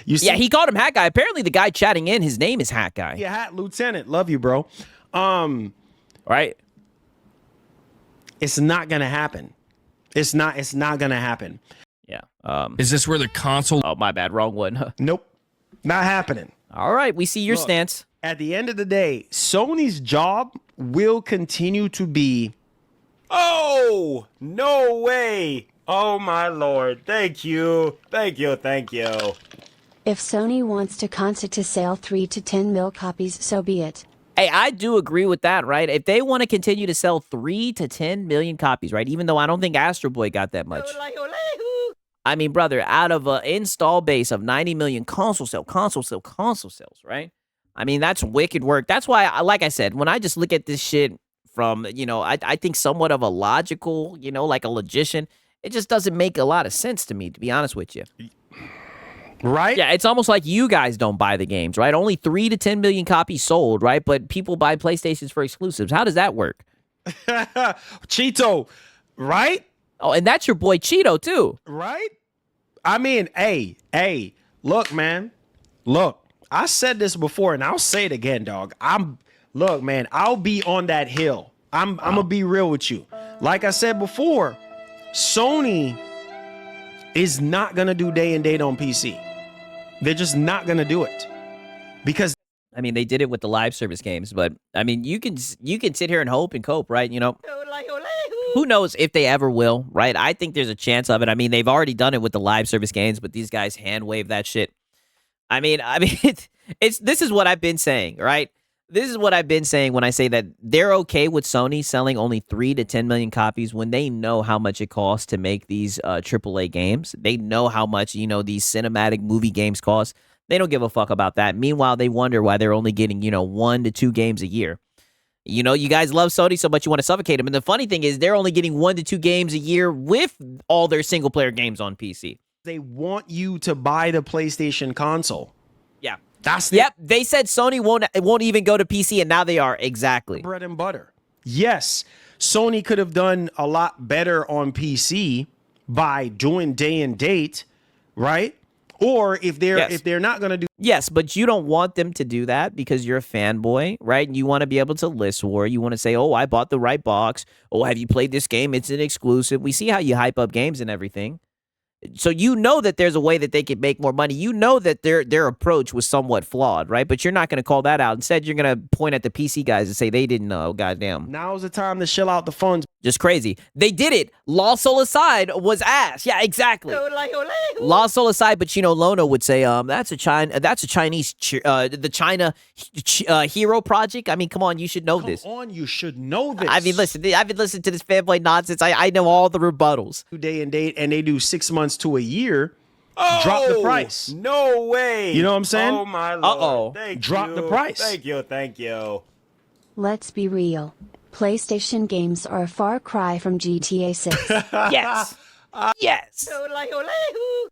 You see, Yeah, he called him Hat Guy. Apparently, the guy chatting in, his name is Hat Guy. yeah, Hat Lieutenant. Love you, bro. Right? It's not gonna happen. It's not gonna happen. Yeah. Is this where the console? Oh, my bad. Wrong one. Nope. Not happening. All right. We see your Look, stance. At the end of the day, Sony's job will continue to be Oh, no way. Oh my lord. Thank you. Thank you. Thank you. If Sony wants to concert to sell 3 to 10 mil copies, so be it. Hey, I do agree with that, right? If they want to continue to sell 3 to 10 million copies, right? Even though I don't think Astro Boy got that much. I mean, brother, out of an install base of 90 million console sales, right? I mean, that's wicked work. That's why, like I said, when I just look at this shit from, I think somewhat of a logical, like a logician, it just doesn't make a lot of sense to me, to be honest with you. Right? Yeah, it's almost like you guys don't buy the games, right? Only 3 to 10 million copies sold, right? But people buy PlayStations for exclusives. How does that work? Cheeto, right? Oh, and that's your boy Cheeto, too. Right? I mean, hey, look, man. Look, I said this before and I'll say it again, dog. Look, man, I'll be on that hill. I'm gonna be real with you. Like I said before, Sony is not gonna do day and date on PC. They're just not gonna do it. Because I mean, they did it with the live service games, but I mean, you can sit here and hope and cope, right? Who knows if they ever will, right? I think there's a chance of it. I mean, they've already done it with the live service games, but these guys hand wave that shit. I mean, this is what I've been saying, right? This is what I've been saying when I say that they're okay with Sony selling only 3 to 10 million copies when they know how much it costs to make these AAA games. They know how much, these cinematic movie games cost. They don't give a fuck about that. Meanwhile, they wonder why they're only getting, 1 to 2 games a year. You guys love Sony so much you want to suffocate them. And the funny thing is they're only getting 1 to 2 games a year with all their single-player games on PC. they want you to buy the PlayStation console. Yeah. Yep, they said Sony won't even go to PC, and now they are. Exactly. Bread and butter. Yes, Sony could have done a lot better on PC by doing day and date, right? Or if they're not going to do. Yes, but you don't want them to do that because you're a fanboy, right? And you want to be able to list war. You want to say, oh, I bought the right box. Oh, have you played this game? It's an exclusive. We see how you hype up games and everything. So you know that there's a way that they could make more money. You know that their approach was somewhat flawed, right? But you're not going to call that out. Instead, you're going to point at the PC guys and say they didn't know. Goddamn. Now's the time to shill out the funds. Just crazy. They did it. Lost Soul Aside was ass. Yeah, exactly. Lost Soul Aside, but Lono would say, that's a Chinese, the China hero project. I mean, come on, you should know this. Come on, you should know this. I mean, listen, I've been listening to this fanboy nonsense. I know all the rebuttals. Day and date, and they do 6 months to a year. Drop the price. No way. You know what I'm saying? Oh my lord. Uh-oh. Thank Drop you. the price. Thank you. Let's be real. PlayStation games are a far cry from GTA 6. Yes. Yes.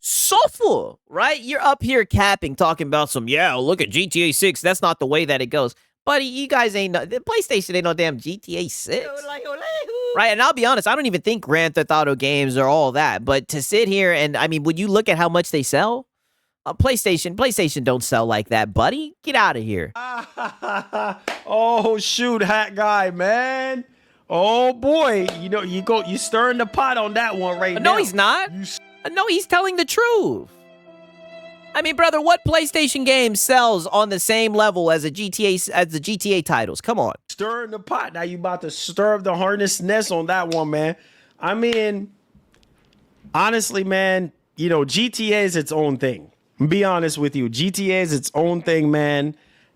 Soulful, right? You're up here capping, talking about some, look at GTA 6. That's not the way that it goes. Buddy, you guys ain't no, the PlayStation ain't no damn GTA 6. Right? And I'll be honest, I don't even think Grand Theft Auto games are all that. But to sit here and, I mean, would you look at how much they sell? PlayStation don't sell like that, buddy. Get out of here. Oh, shoot, hat guy, man. Oh, boy. You stirring the pot on that one right now. No, he's not. No, he's telling the truth. I mean, brother, what PlayStation game sells on the same level as the GTA titles? Come on. Stirring the pot. Now you about to stir up the harness nest on that one, man. I mean, honestly, man, GTA is its own thing. Be honest with you. GTA is its own thing, man.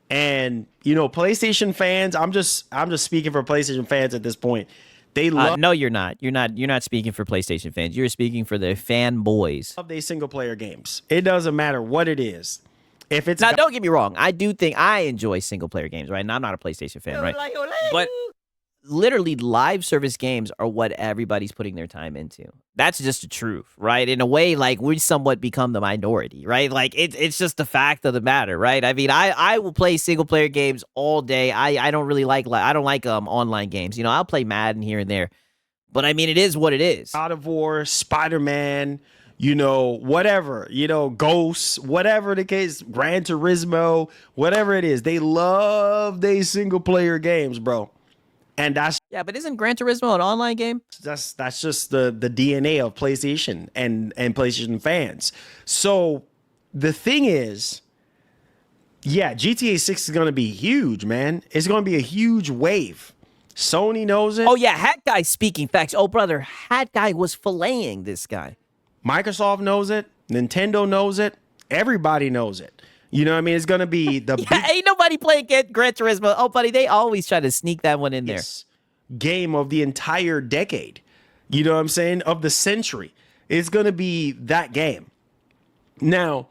And, PlayStation fans, I'm just speaking for PlayStation fans at this point. They love no, you're not. You're not speaking for PlayStation fans. You're speaking for the fanboys. their single player games. It doesn't matter what it is. If it's now, don't get me wrong. I do think I enjoy single player games, right? And I'm not a PlayStation fan, right? But literally, live service games are what everybody's putting their time into. That's just the truth, right? In a way, like, we somewhat become the minority, right? Like, it's just the fact of the matter, right? I mean, I will play single player games all day. I don't really like online games. I'll play Madden here and there, but I mean, it is what it is. God of War, Spider-Man, whatever, Ghosts, whatever the case, Gran Turismo, whatever it is, they love they single player games, bro. And but isn't Gran Turismo an online game? That's just the DNA of PlayStation and PlayStation fans. So the thing is, GTA 6 is going to be huge, man. It's going to be a huge wave. Sony knows it. Oh yeah, Hat Guy speaking facts. Oh brother, Hat Guy was filleting this guy. Microsoft knows it. Nintendo knows it. Everybody knows it. You know what I mean? It's going to be the Yeah, ain't nobody playing Gran Turismo. Oh buddy, they always try to sneak that one in there. biggest game of the entire decade. You know what I'm saying? Of the century. It's going to be that game. Now,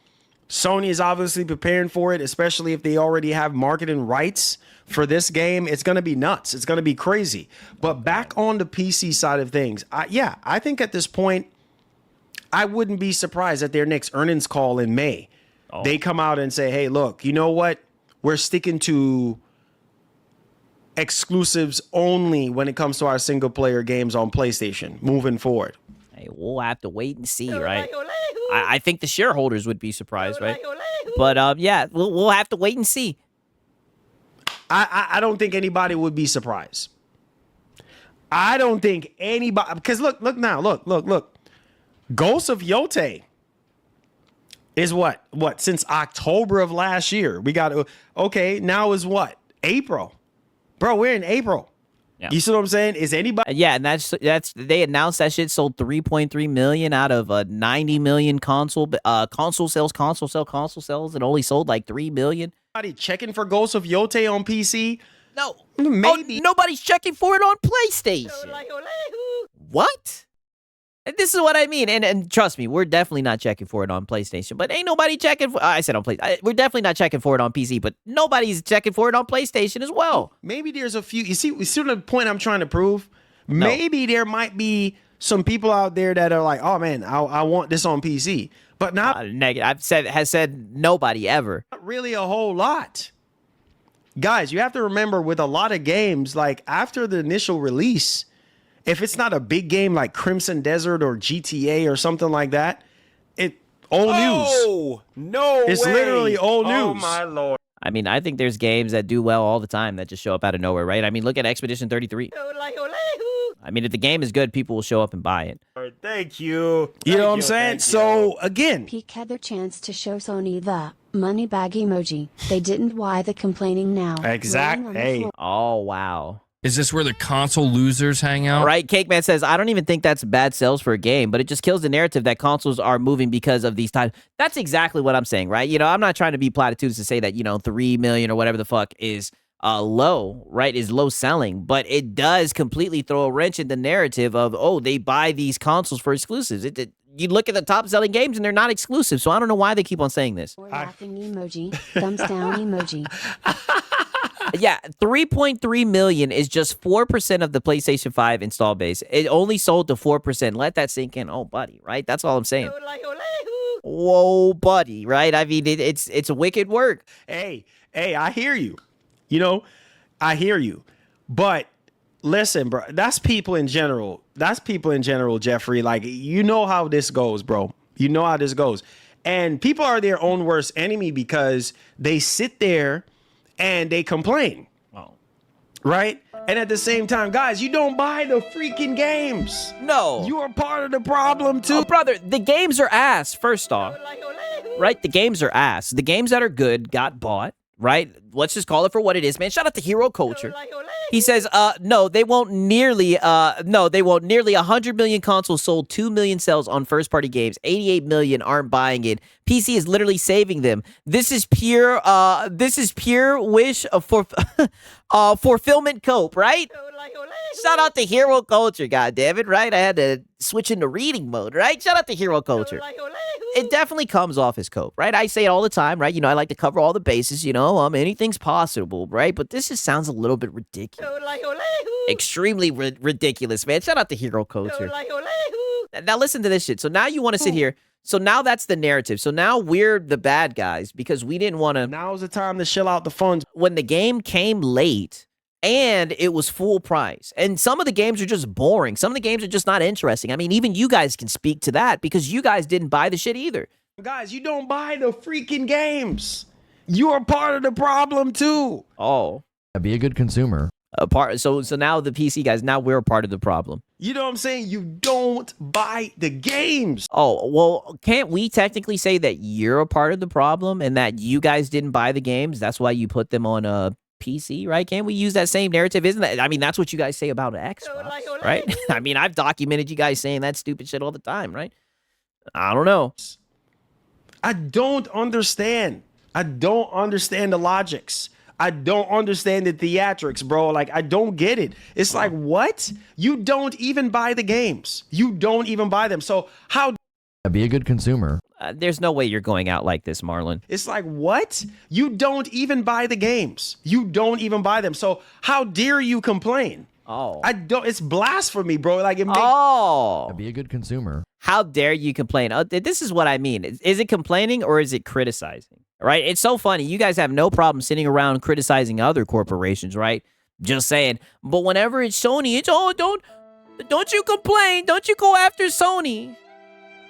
Sony is obviously preparing for it, especially if they already have marketing rights for this game. It's going to be nuts. It's going to be crazy. But back on the PC side of things, I think at this point, I wouldn't be surprised at their next earnings call in May. They come out and say, hey, look, you know what? We're sticking to exclusives only when it comes to our single player games on PlayStation moving forward. Hey, we'll have to wait and see, right? I think the shareholders would be surprised, right? But yeah, we'll have to wait and see. I don't think anybody would be surprised. I don't think anybody, because look now, look. Ghost of Yote is what since October of last year. We got okay, now is what? April. Bro, we're in April. Yeah. You see what I'm saying? Is anybody Yeah, and that's they announced that shit sold 3.3 million out of 90 million console sales, and only sold like 3 million. checking for Ghost of Yote on PC? No, Maybe. Oh, nobody's checking for it on PlayStation. What? And this is what I mean. And trust me, we're definitely not checking for it on PlayStation. But ain't nobody checking for... I said on PlayStation. We're definitely not checking for it on PC. But nobody's checking for it on PlayStation as well. Maybe there's a few... You see the point I'm trying to prove? Maybe there might be some people out there that are like, oh, man, I want this on PC. But not Negative. Has said nobody ever. really a whole lot. Guys, you have to remember with a lot of games, like after the initial release... If it's not a big game like Crimson Desert or GTA or something like that, old news. Oh, no It's way. literally old Oh, news. my Lord. I mean, I think there's games that do well all the time that just show up out of nowhere, right? I mean, look at Expedition 33. I mean, if the game is good, people will show up and buy it. Thank you. You know what I'm Thank saying? you. So, again, Peak had their chance to show Sony the money bag emoji. They didn't. Why the complaining now? Exact- Rolling on the hey. floor. Oh, wow. Is this where the console losers hang out? Right, Cake Man says, I don't even think that's bad sales for a game, but it just kills the narrative that consoles are moving because of these titles. That's exactly what I'm saying, right? You know, I'm not trying to be platitudes to say that, 3 million or whatever the fuck is low, right, is low selling, but it does completely throw a wrench in the narrative of, oh, they buy these consoles for exclusives. You look at the top selling games and they're not exclusive, so I don't know why they keep on saying this. Or laughing emoji. Thumbs down emoji. Yeah, 3.3 million is just 4% of the PlayStation 5 install base. It only sold to 4%. Let that sink in. Oh, buddy, right? That's all I'm saying. Whoa, buddy, right? I mean, it's a wicked work. hey, I hear you. I hear you. But listen, bro, that's people in general. Jeffrey. Like, you know how this goes, bro. You know how this goes. And people are their own worst enemy because they sit there and they complain. Oh. Right? And at the same time, guys, you don't buy the freaking games. No. You are part of the problem, too. Oh, brother, the games are ass, first off. Right? The games are ass. The games that are good got bought, right? Let's just call it for what it is, man. Shout out to Hero Culture. He says, no, they won't nearly 100 million consoles sold, 2 million sales on first-party games. 88 million aren't buying it. PC is literally saving them. This is pure wish for fulfillment cope, right? Shout out to Hero Culture, goddammit, right? I had to switch into reading mode, right? Shout out to Hero Culture. It definitely comes off as cope, right? I say it all the time, right? I like to cover all the bases, anything's possible, right? But this just sounds a little bit ridiculous. Extremely ridiculous, man. Shout out to Hero Culture. Now listen to this shit. So now you want to sit here. So now that's the narrative. So now we're the bad guys because we didn't want to. Now's the time to shell out the funds. When the game came late and it was full price, and some of the games are just boring. Some of the games are just not interesting. I mean, even you guys can speak to that because you guys didn't buy the shit either. Guys, you don't buy the freaking games. You are part of the problem, too. Oh. Be a good consumer. So now the PC guys, now we're a part of the problem. You know what I'm saying? You don't buy the games. Oh, well, can't we technically say that you're a part of the problem and that you guys didn't buy the games? That's why you put them on PC, right? Can't we use that same narrative? Isn't that, I mean, that's what you guys say about Xbox, right? I mean, I've documented you guys saying that stupid shit all the time, right? I don't know. I don't understand. I don't understand the logics. I don't understand the theatrics, bro. Like, I don't get it. It's like, what? You don't even buy the games. You don't even buy them. So how? Be a good consumer. There's no way you're going out like this, Marlon. It's like, what? You don't even buy the games. You don't even buy them. So how dare you complain? Oh. I don't. It's blasphemy, bro. Like, it makes. Oh. Be a good consumer. How dare you complain? This is what I mean. Is it complaining or is it criticizing? Right? It's so funny. You guys have no problem sitting around criticizing other corporations, right? Just saying. But whenever it's Sony, it's, oh, don't you complain. Don't you go after Sony.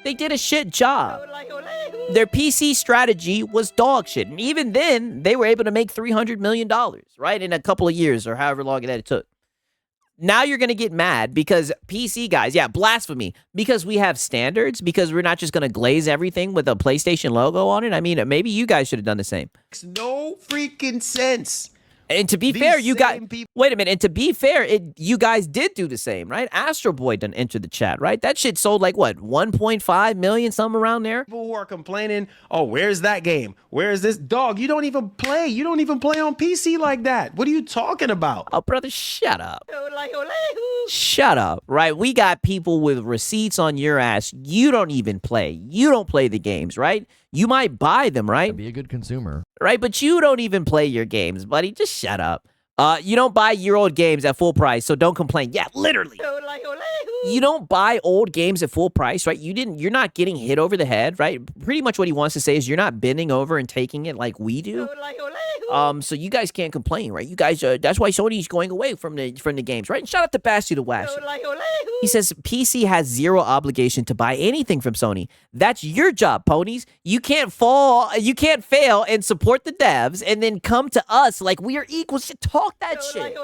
They did a shit job. Their PC strategy was dog shit. And even then, they were able to make $300 million, right? In a couple of years or however long that it took. Now you're going to get mad because PC guys, yeah, blasphemy, because we have standards, because we're not just going to glaze everything with a PlayStation logo on it. I mean, maybe you guys should have done the same. Makes no freaking sense. And to be fair, you guys, wait a minute. And to be fair, you guys did do the same, right? Astro Boy done entered the chat, right? That shit sold like what, 1.5 million, something around there. People who are complaining, oh, where's that game? Where is this? Dog, you don't even play. You don't even play on PC like that. What are you talking about? Oh, brother, shut up. Shut up, right? We got people with receipts on your ass. You don't even play. You don't play the games, right? You might buy them, right? Be a good consumer. Right, but you don't even play your games, buddy. Just shut up. You don't buy year-old games at full price, so don't complain. Yeah, literally. You don't buy old games at full price, right? You're not getting hit over the head, right? Pretty much what he wants to say is you're not bending over and taking it like we do. So you guys can't complain, right? You guys, that's why Sony's going away from the games, right? And shout out to Basti the Wash. He says PC has zero obligation to buy anything from Sony. That's your job, ponies. You can't fail and support the devs and then come to us like we are equals. Talk that shit.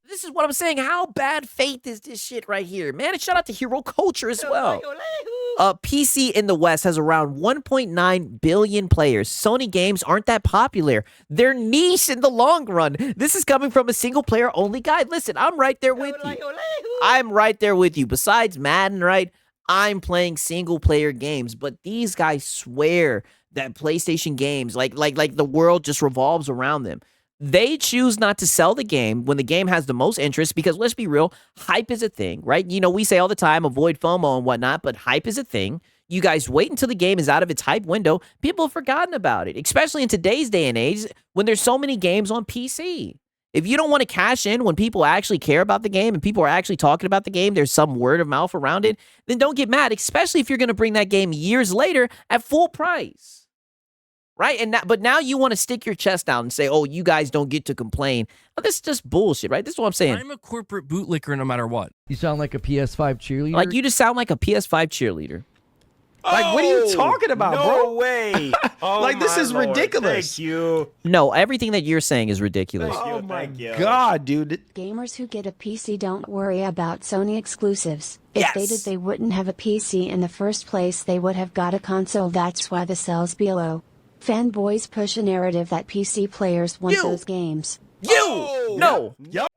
This is what I'm saying. How bad faith is this shit right here, man? And shout out to Hero Culture as well. PC in the West has around 1.9 billion players. Sony games aren't that popular. They're niche in the long run. This is coming from a single player only guide. Listen, I'm right there with you. I'm right there with you. Besides Madden, right? I'm playing single player games, but these guys swear that PlayStation games, like the world just revolves around them. They choose not to sell the game when the game has the most interest because, let's be real, hype is a thing, right? You know, we say all the time, avoid FOMO and whatnot, but hype is a thing. You guys wait until the game is out of its hype window. People have forgotten about it, especially in today's day and age when there's so many games on PC. If you don't want to cash in when people actually care about the game and people are actually talking about the game, there's some word of mouth around it, then don't get mad, especially if you're going to bring that game years later at full price. Right? But now you want to stick your chest out and say, oh, you guys don't get to complain. Oh, this is just bullshit, right? This is what I'm saying. I'm a corporate bootlicker no matter what. You sound like a PS5 cheerleader. Like, you just sound like a PS5 cheerleader. Like, what are you talking about, no bro? No way. Oh, like, this is Lord. ridiculous. Thank you. No, everything that you're saying is ridiculous. Oh, my Thank you. God, dude. Gamers who get a PC don't worry about Sony exclusives. If they did, they wouldn't have a PC in the first place. They would have got a console. That's why the sales be low. Fanboys push a narrative that PC players want those games.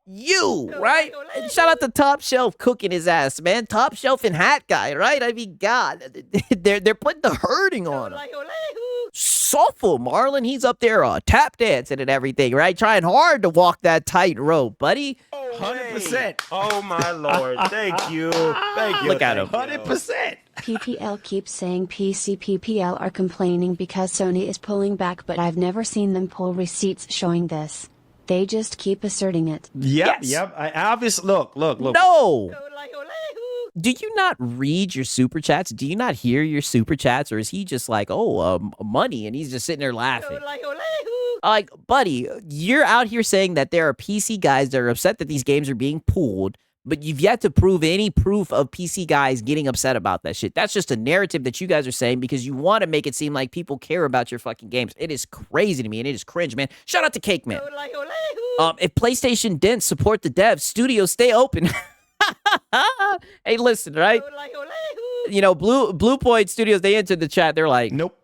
You, right? And shout out to Top Shelf cooking his ass, man. Top Shelf and Hat Guy, right? I mean, God, they're putting the hurting on him. Soulful Marlon, he's up there tap dancing and everything, right? Trying hard to walk that tight rope, buddy. 100%. Oh, my Lord. Thank you. Thank you. Look at him. 100%. PPL keeps saying PPL are complaining because Sony is pulling back, but I've never seen them pull receipts showing this. They just keep asserting it. Yep. I obviously look. No. Do you not read your super chats? Do you not hear your super chats, or is he just like, money, and he's just sitting there laughing? Like, buddy, you're out here saying that there are PC guys that are upset that these games are being pulled, but you've yet to prove any proof of PC guys getting upset about that shit. That's just a narrative that you guys are saying because you want to make it seem like people care about your fucking games. It is crazy to me, and it is cringe, man. Shout out to Cake Man. If PlayStation didn't support the devs, studios stay open. Hey, listen, right? You know, Blue Point Studios, they entered the chat. They're like, nope,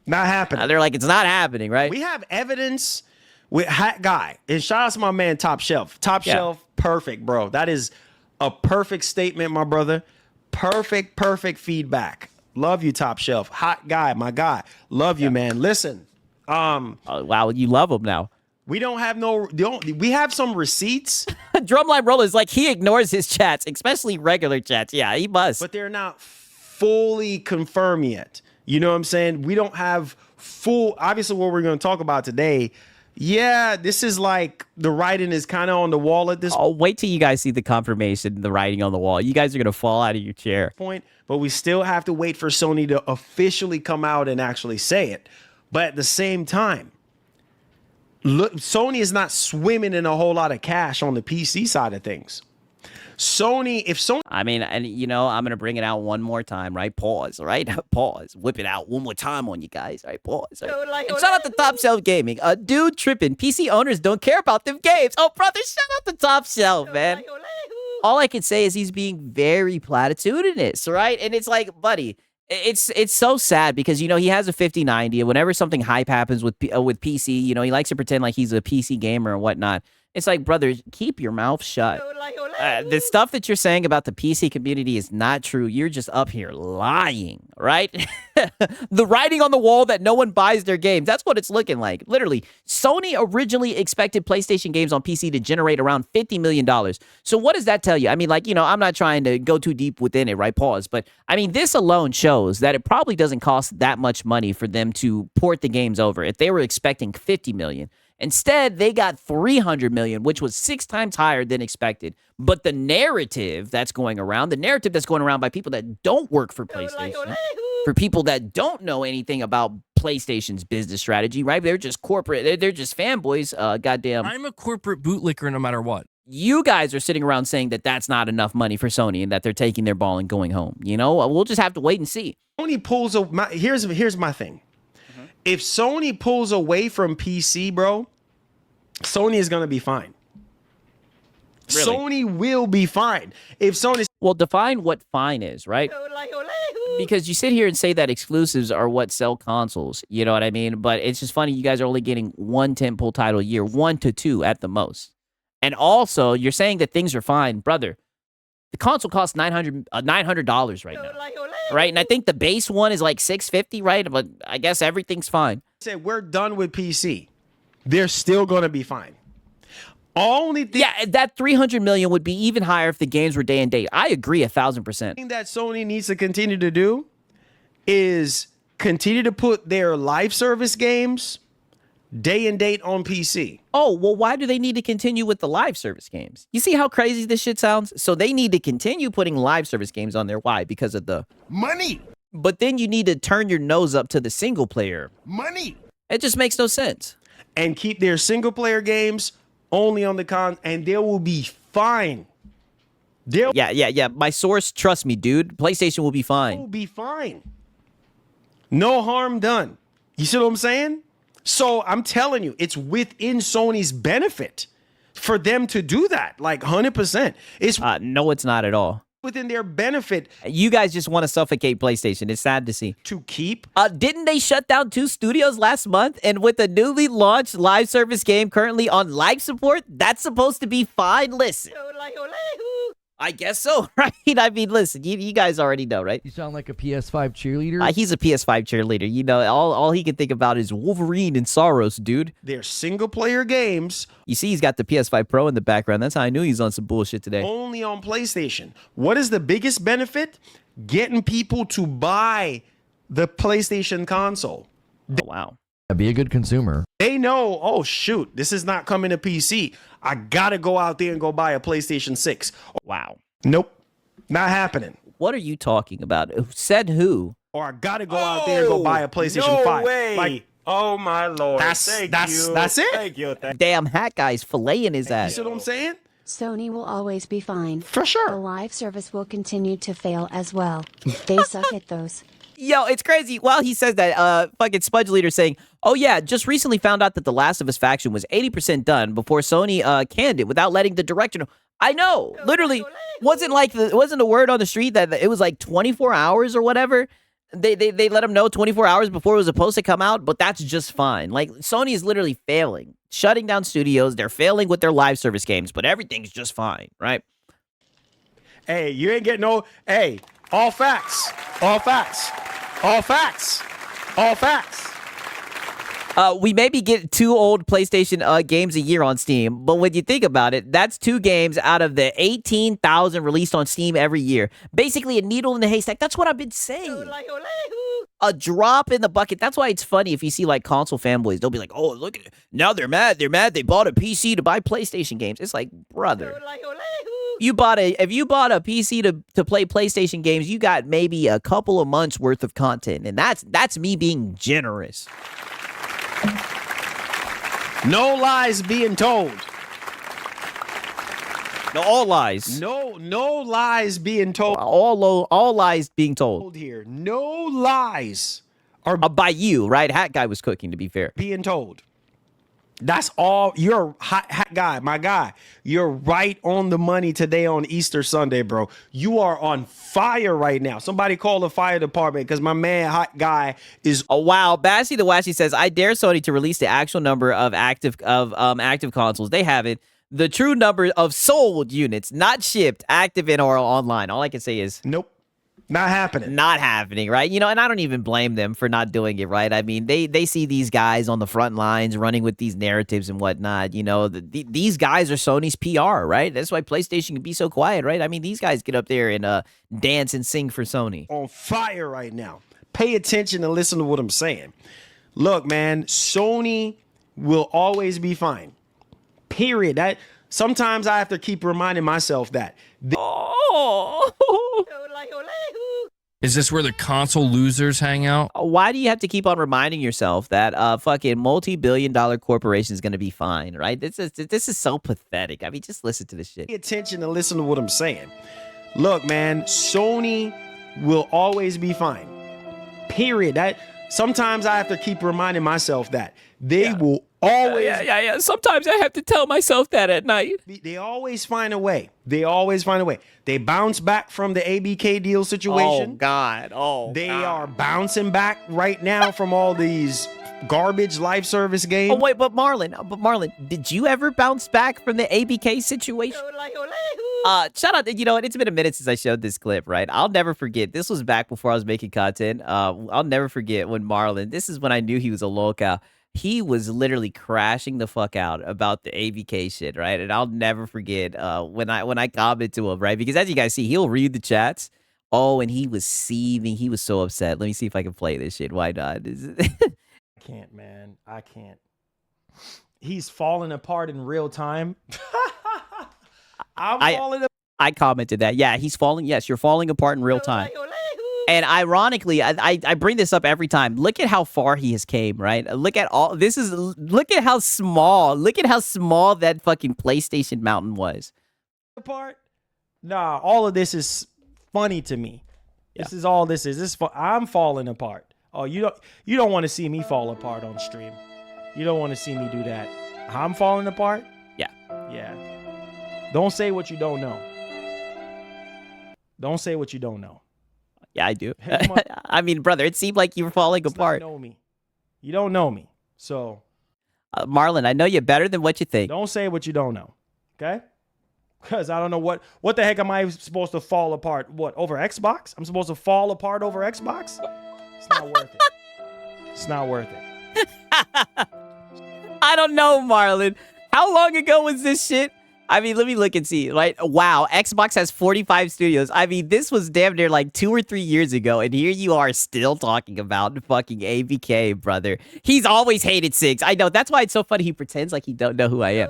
not happening. They're like, it's not happening, right? We have evidence with Hat Guy. And shout out to my man Top Shelf. Top Shelf, perfect, bro. That is a perfect statement, my brother. Perfect feedback. Love you, Top Shelf. Hot Guy, my guy. Love you, man. Listen. Wow, you love him now. We don't have we have some receipts. Drumline Roller is like, he ignores his chats, especially regular chats. Yeah, he must. But they're not fully confirmed yet. You know what I'm saying? We don't have full, obviously what we're going to talk about today. Yeah, this is like the writing is kind of on the wall at this wait till you guys see the confirmation, the writing on the wall. You guys are going to fall out of your chair. point, but we still have to wait for Sony to officially come out and actually say it. But at the same time, look, Sony is not swimming in a whole lot of cash on the PC side of things. If Sony, I mean, and you know, I'm gonna bring it out one more time, right? Pause, right? Pause. Whip it out one more time on you guys, right? Pause. Right? And shout out to Top Shelf Gaming. Dude tripping. PC owners don't care about them games. Oh, brother, shout out to Top Shelf, man. All I can say is he's being very platitudinous, right? And it's like, buddy, it's so sad because, you know, he has a 5090, and whenever something hype happens with PC, you know, he likes to pretend like he's a PC gamer and whatnot. It's like, brother, keep your mouth shut. The stuff that you're saying about the PC community is not true. You're just up here lying, right? The writing on the wall that no one buys their games. That's what it's looking like. Literally, Sony originally expected PlayStation games on PC to generate around $50 million. So what does that tell you? I mean, like, you know, I'm not trying to go too deep within it, right? Pause. But I mean, this alone shows that it probably doesn't cost that much money for them to port the games over. If they were expecting $50 million, instead, they got $300 million, which was 6 times higher than expected. But the narrative that's going around by people that don't work for PlayStation, for people that don't know anything about PlayStation's business strategy, right? They're just corporate. They're just fanboys. Goddamn. I'm a corporate bootlicker no matter what. You guys are sitting around saying that that's not enough money for Sony and that they're taking their ball and going home. You know, we'll just have to wait and see. Sony pulls here's my thing. If Sony pulls away from PC, bro, Sony is going to be fine. Really? Sony will be fine. If Sony... Well, define what fine is, right? Because you sit here and say that exclusives are what sell consoles. You know what I mean? But it's just funny. You guys are only getting one tentpole title a year, 1 to 2 at the most. And also, you're saying that things are fine. Brother, the console costs $900 right now. Right? And I think the base one is like $650, right? But I guess everything's fine. Said we're done with PC. They're still going to be fine. Only thing that $300 million would be even higher if the games were day and date. I agree 1,000%. that Sony needs to continue to do is continue to put their live service games day and date on PC. Oh, well, why do they need to continue with the live service games? You see how crazy this shit sounds? So they need to continue putting live service games on there. Why? Because of the Money. But then you need to turn your nose up to the single player. Money. It just makes no sense. And keep their single player games only on the and they will be fine. Yeah. My source, trust me, dude. PlayStation will be fine. Will be fine. No harm done. You see what I'm saying? So I'm telling you, it's within Sony's benefit for them to do that. Like 100%. It's no, it's not at all. Within their benefit. You guys just want to suffocate PlayStation. It's sad to see. To keep. Didn't they shut down 2 studios last month? And with a newly launched live service game currently on live support, that's supposed to be fine. Listen. I guess so, right? I mean, listen, you guys already know, right? You sound like a PS5 cheerleader. He's a PS5 cheerleader. You know, all he can think about is Wolverine and Soros, dude. They're single player games. You see, he's got the PS5 Pro in the background. That's how I knew he's on some bullshit today. Only on PlayStation. What is the biggest benefit? Getting people to buy the PlayStation console. Oh, wow. Be a good consumer. They know, oh, shoot, this is not coming to PC. I got to go out there and go buy a PlayStation 6. Wow. Nope. Not happening. What are you talking about? Said who? Or I got to go out there and go buy a PlayStation no 5. Way. Like, oh, my Lord. That's it. Thank you. Damn hat guy's filleting his You ass. see what I'm saying? Sony will always be fine. For The sure. live service will continue to fail as well. They suck at those. Yo, it's crazy. While he says that, fucking Spudge Leader saying, oh yeah, just recently found out that the Last of Us faction was 80% done before Sony canned it without letting the director know. I know, literally, wasn't a word on the street that it was like 24 hours or whatever. They let him know 24 hours before it was supposed to come out, but that's just fine. Like, Sony is literally failing. shutting down studios. They're failing with their live service games, but everything's just fine, right? Hey, you ain't getting no. Hey, all facts. All facts. All facts. All facts. We maybe get 2 old PlayStation games a year on Steam, but when you think about it, that's 2 games out of the 18,000 released on Steam every year. Basically, a needle in the haystack. That's what I've been saying. A drop in the bucket. That's why it's funny if you see like console fanboys. They'll be like, "Oh, look at it. Now they're mad. They're mad. They bought a PC to buy PlayStation games." It's like, brother, if you bought a PC to play PlayStation games, you got maybe a couple of months worth of content, and that's me being generous. No lies being told. No, all lies. No lies being told. All lies being told. Here. No lies are By you, right? Hat Guy was cooking, to be fair. being told. That's all. You're a hot guy, my guy. You're right on the money today on Easter Sunday, bro. You are on fire right now. Somebody call the fire department because my man, Hot Guy, is. Oh wow, Bassy the Washy says, "I dare Sony to release the actual number of active consoles. They have it. The true number of sold units, not shipped, active in or online." All I can say is, Nope. Not happening. not happening, right? You know, and I don't even blame them for not doing it, right? I mean, they see these guys on the front lines running with these narratives and whatnot. You know, these guys are Sony's PR, right? That's why PlayStation can be so quiet, right? I mean, these guys get up there and dance and sing for Sony. On fire right now. Pay attention and listen to what I'm saying. Look, man, Sony will always be fine. Period. That sometimes I have to keep reminding myself that. Is this where the console losers hang out? Why do you have to keep on reminding yourself that fucking multi-billion-dollar corporation is going to be fine, right? This is so pathetic. I mean, just listen to this shit. Pay attention and listen to what I'm saying. Look, man, Sony will always be fine. Period. That sometimes I have to keep reminding myself that they will always. Yeah. Sometimes I have to tell myself that at night. They always find a way. They always find a way. They bounce back from the ABK deal situation. Oh God. They are bouncing back right now from all these garbage live service games. Oh wait, but Marlon, did you ever bounce back from the ABK situation? Shout out, you know what? It's been a minute since I showed this clip, right? I'll never forget. This was back before I was making content. I'll never forget when Marlon, this is when I knew he was a local. He was literally crashing the fuck out about the ABK shit, right? And I'll never forget when I commented to him, right? Because as you guys see, he'll read the chats. Oh, and he was seething. He was so upset. Let me see if I can play this shit. Why not? I can't, man. I can't. He's falling apart in real time. I'm falling apart. I commented that. Yeah, he's falling. Yes, you're falling apart in real time. And ironically, I bring this up every time. Look at how far he has came, right? Look at how small that fucking PlayStation mountain was. Apart? Nah, all of this is funny to me. Yeah. This is all this is. I'm falling apart. Oh, you don't want to see me fall apart on stream. You don't want to see me do that. I'm falling apart? Yeah. Yeah. Don't say what you don't know. Don't say what you don't know. Yeah, I do. I mean, brother, it seemed like you were falling apart. You don't know me. You don't know me. So, Marlon, I know you better than what you think. don't say what you don't know. Okay? Because I don't know what the heck am I supposed to fall apart? What, over Xbox? I'm supposed to fall apart over Xbox? It's not worth it. It's not worth it. I don't know, Marlon. How long ago was this shit? I mean, let me look and see. Right? Wow, Xbox has 45 studios. I mean, this was damn near like 2 or 3 years ago, and here you are still talking about fucking ABK, brother. He's always hated 6. I know. That's why it's so funny. He pretends like he don't know who I am.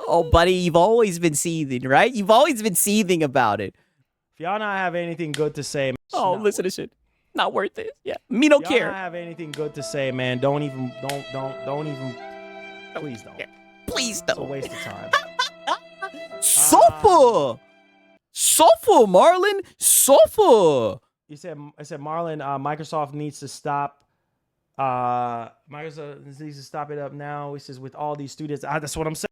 Oh, buddy, you've always been seething, right? You've always been seething about it. If y'all not have anything good to say, Oh, listen to shit. Not worth it. Yeah, me don't y'all care. not have anything good to say, man, don't even, please don't. Yeah, please It's a don't. waste of time. Sofa, Marlon, sofa. I said, Marlon, Microsoft needs to stop. Microsoft needs to stop it up now. He says with all these studios. That's what I'm saying.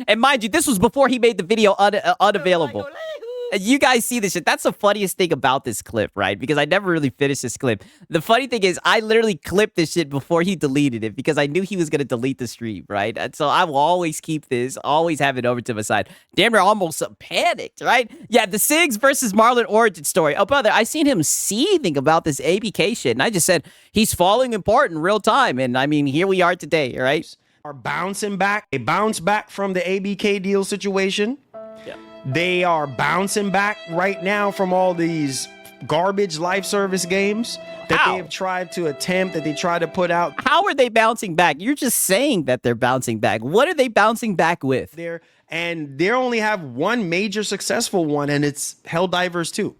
And mind you, this was before he made the video unavailable. You guys see this shit. That's the funniest thing about this clip, right? Because I never really finished this clip. The funny thing is I literally clipped this shit before he deleted it because I knew he was going to delete the stream, right? And so I will always keep this, always have it over to my side. Damn near almost panicked, right? Yeah, the Sigs versus Marlon origin story. Oh, brother, I seen him seething about this ABK shit. And I just said, he's falling apart in real time. And I mean, here we are today, right? Are bouncing back. They bounce back from the ABK deal situation. Yeah. They are bouncing back right now from all these garbage live service games that How? they have tried to attempt, that they try to put out How are they bouncing back? You're just saying that they're bouncing back. What are they bouncing back with? there. And they only have one major successful one, and it's Helldivers 2.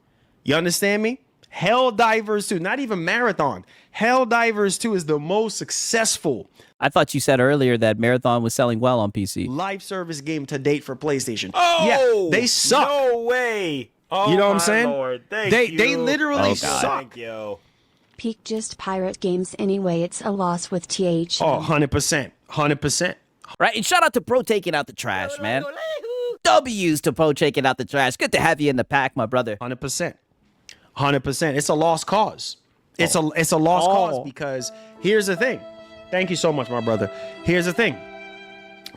You understand me? Helldivers 2, not even Marathon. Helldivers 2 is the most successful I thought you said earlier that Marathon was selling well on PC. live service game to date for PlayStation. Oh, yeah, they suck. No way. Oh, You know what I'm my saying? Lord. Thank They you. literally Oh, God. suck. Thank you. Peak just pirate games anyway, it's a loss with TH. Oh, 100%. 100%. Right? And shout out to Pro taking out the trash, man. W's to Pro taking out the trash. Good to have you in the pack, my brother. 100%. 100%. It's a lost cause. It's a lost cause because here's the thing. Thank you so much, my brother. Here's the thing.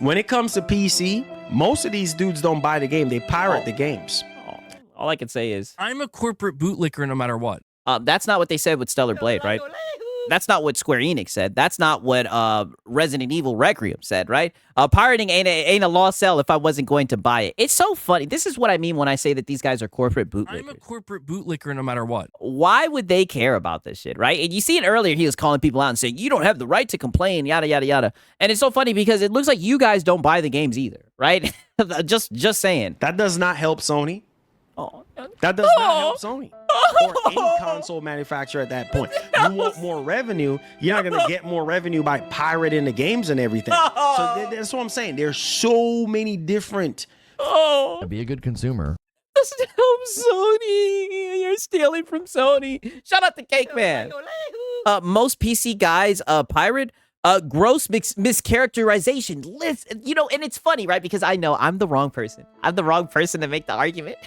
When it comes to PC, most of these dudes don't buy the game. They pirate the games. All I can say is, I'm a corporate bootlicker no matter what. that's not what they said with Stellar Blade, right? That's not what Square Enix said. That's not what Resident Evil Requiem said, right? Pirating ain't a lost sell if I wasn't going to buy it. It's so funny. This is what I mean when I say that these guys are corporate I'm a bootlickers. corporate bootlicker no matter what. Why would they care about this shit, right? And you see it earlier, he was calling people out and saying, you don't have the right to complain, yada, yada, yada. And it's so funny because it looks like you guys don't buy the games either, right? just saying. That does not help Sony. Oh, That does not help Sony or any console manufacturer at that point. You want more revenue. You're not going to get more revenue by pirating the games and everything. So that's what I'm saying. There's so many different. oh. Be a good consumer. Doesn't help Sony. You're stealing from Sony. Shout out to Cake Man. Most PC guys pirate. Gross mischaracterization. Listen, you know, and it's funny, right? Because I know I'm the wrong person. I'm the wrong person to make the argument.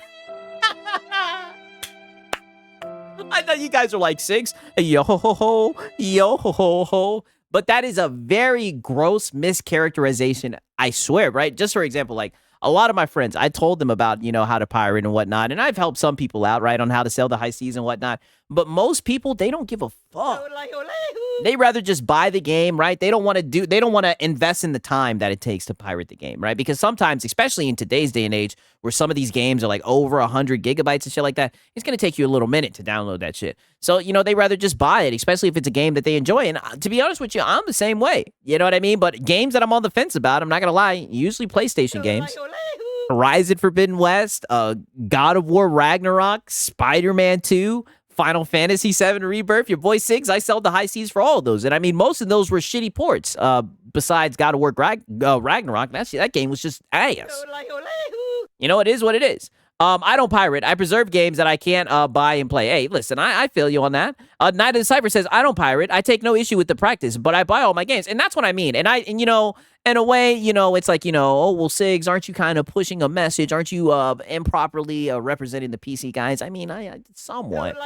I know you guys are like six, yo ho ho ho, yo ho ho ho. But that is a very gross mischaracterization, I swear, right? Just for example, like a lot of my friends, I told them about, you know, how to pirate and whatnot. And I've helped some people out, right, on how to sell the high seas and whatnot. But most people, they don't give a fuck. They rather just buy the game, right? They don't want to invest in the time that it takes to pirate the game, right? Because sometimes, especially in today's day and age, where some of these games are like over 100 gigabytes and shit like that, it's going to take you a little minute to download that shit. So, you know, they rather just buy it, especially if it's a game that they enjoy. And to be honest with you, I'm the same way. You know what I mean? But games that I'm on the fence about, I'm not going to lie, usually PlayStation games. Horizon Forbidden West, God of War Ragnarok, Spider-Man 2, Final Fantasy VII Rebirth, your boy Siggs, I sold the high seas for all of those. And I mean, most of those were shitty ports. Besides God of War Ragnarok, that game was just ass. You know, it is what it is. I don't pirate. I preserve games that I can't buy and play. Hey, listen, I feel you on that. Night of the Cypher says, I don't pirate. I take no issue with the practice, but I buy all my games. And that's what I mean. And you know, in a way, you know, it's like, you know, oh, well, Siggs, aren't you kind of pushing a message? Aren't you improperly representing the PC guys? I mean, I somewhat,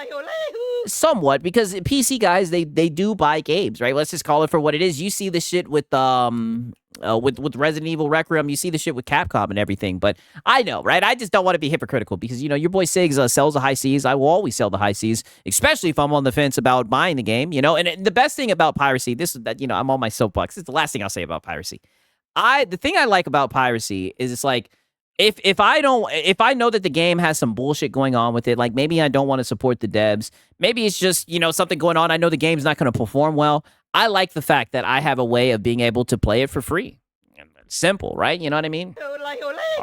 because PC guys, they do buy games, right? Let's just call it for what it is. You see the shit with Resident Evil Requiem, you see the shit with Capcom and everything. But I know, right? I just don't want to be hypocritical because, you know, your boy Siggs sells the high seas. I will always sell the high seas, especially if I'm on the fence about buying the game, you know. And the best thing about piracy, this is that, you know, I'm on my soapbox. It's the last thing I'll say about piracy. The thing I like about piracy is it's like, if I know that the game has some bullshit going on with it, like maybe I don't want to support the devs, maybe it's just, you know, something going on, I know the game's not going to perform well, I like the fact that I have a way of being able to play it for free. Simple, right? You know what I mean?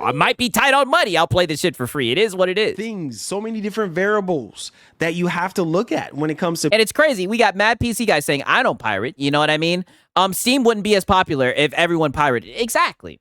I might be tight on money, I'll play this shit for free. It is what it is. Things, so many different variables that you have to look at when it comes to. And it's crazy. We got mad PC guys saying, I don't pirate. You know what I mean? Steam wouldn't be as popular if everyone pirated. Exactly.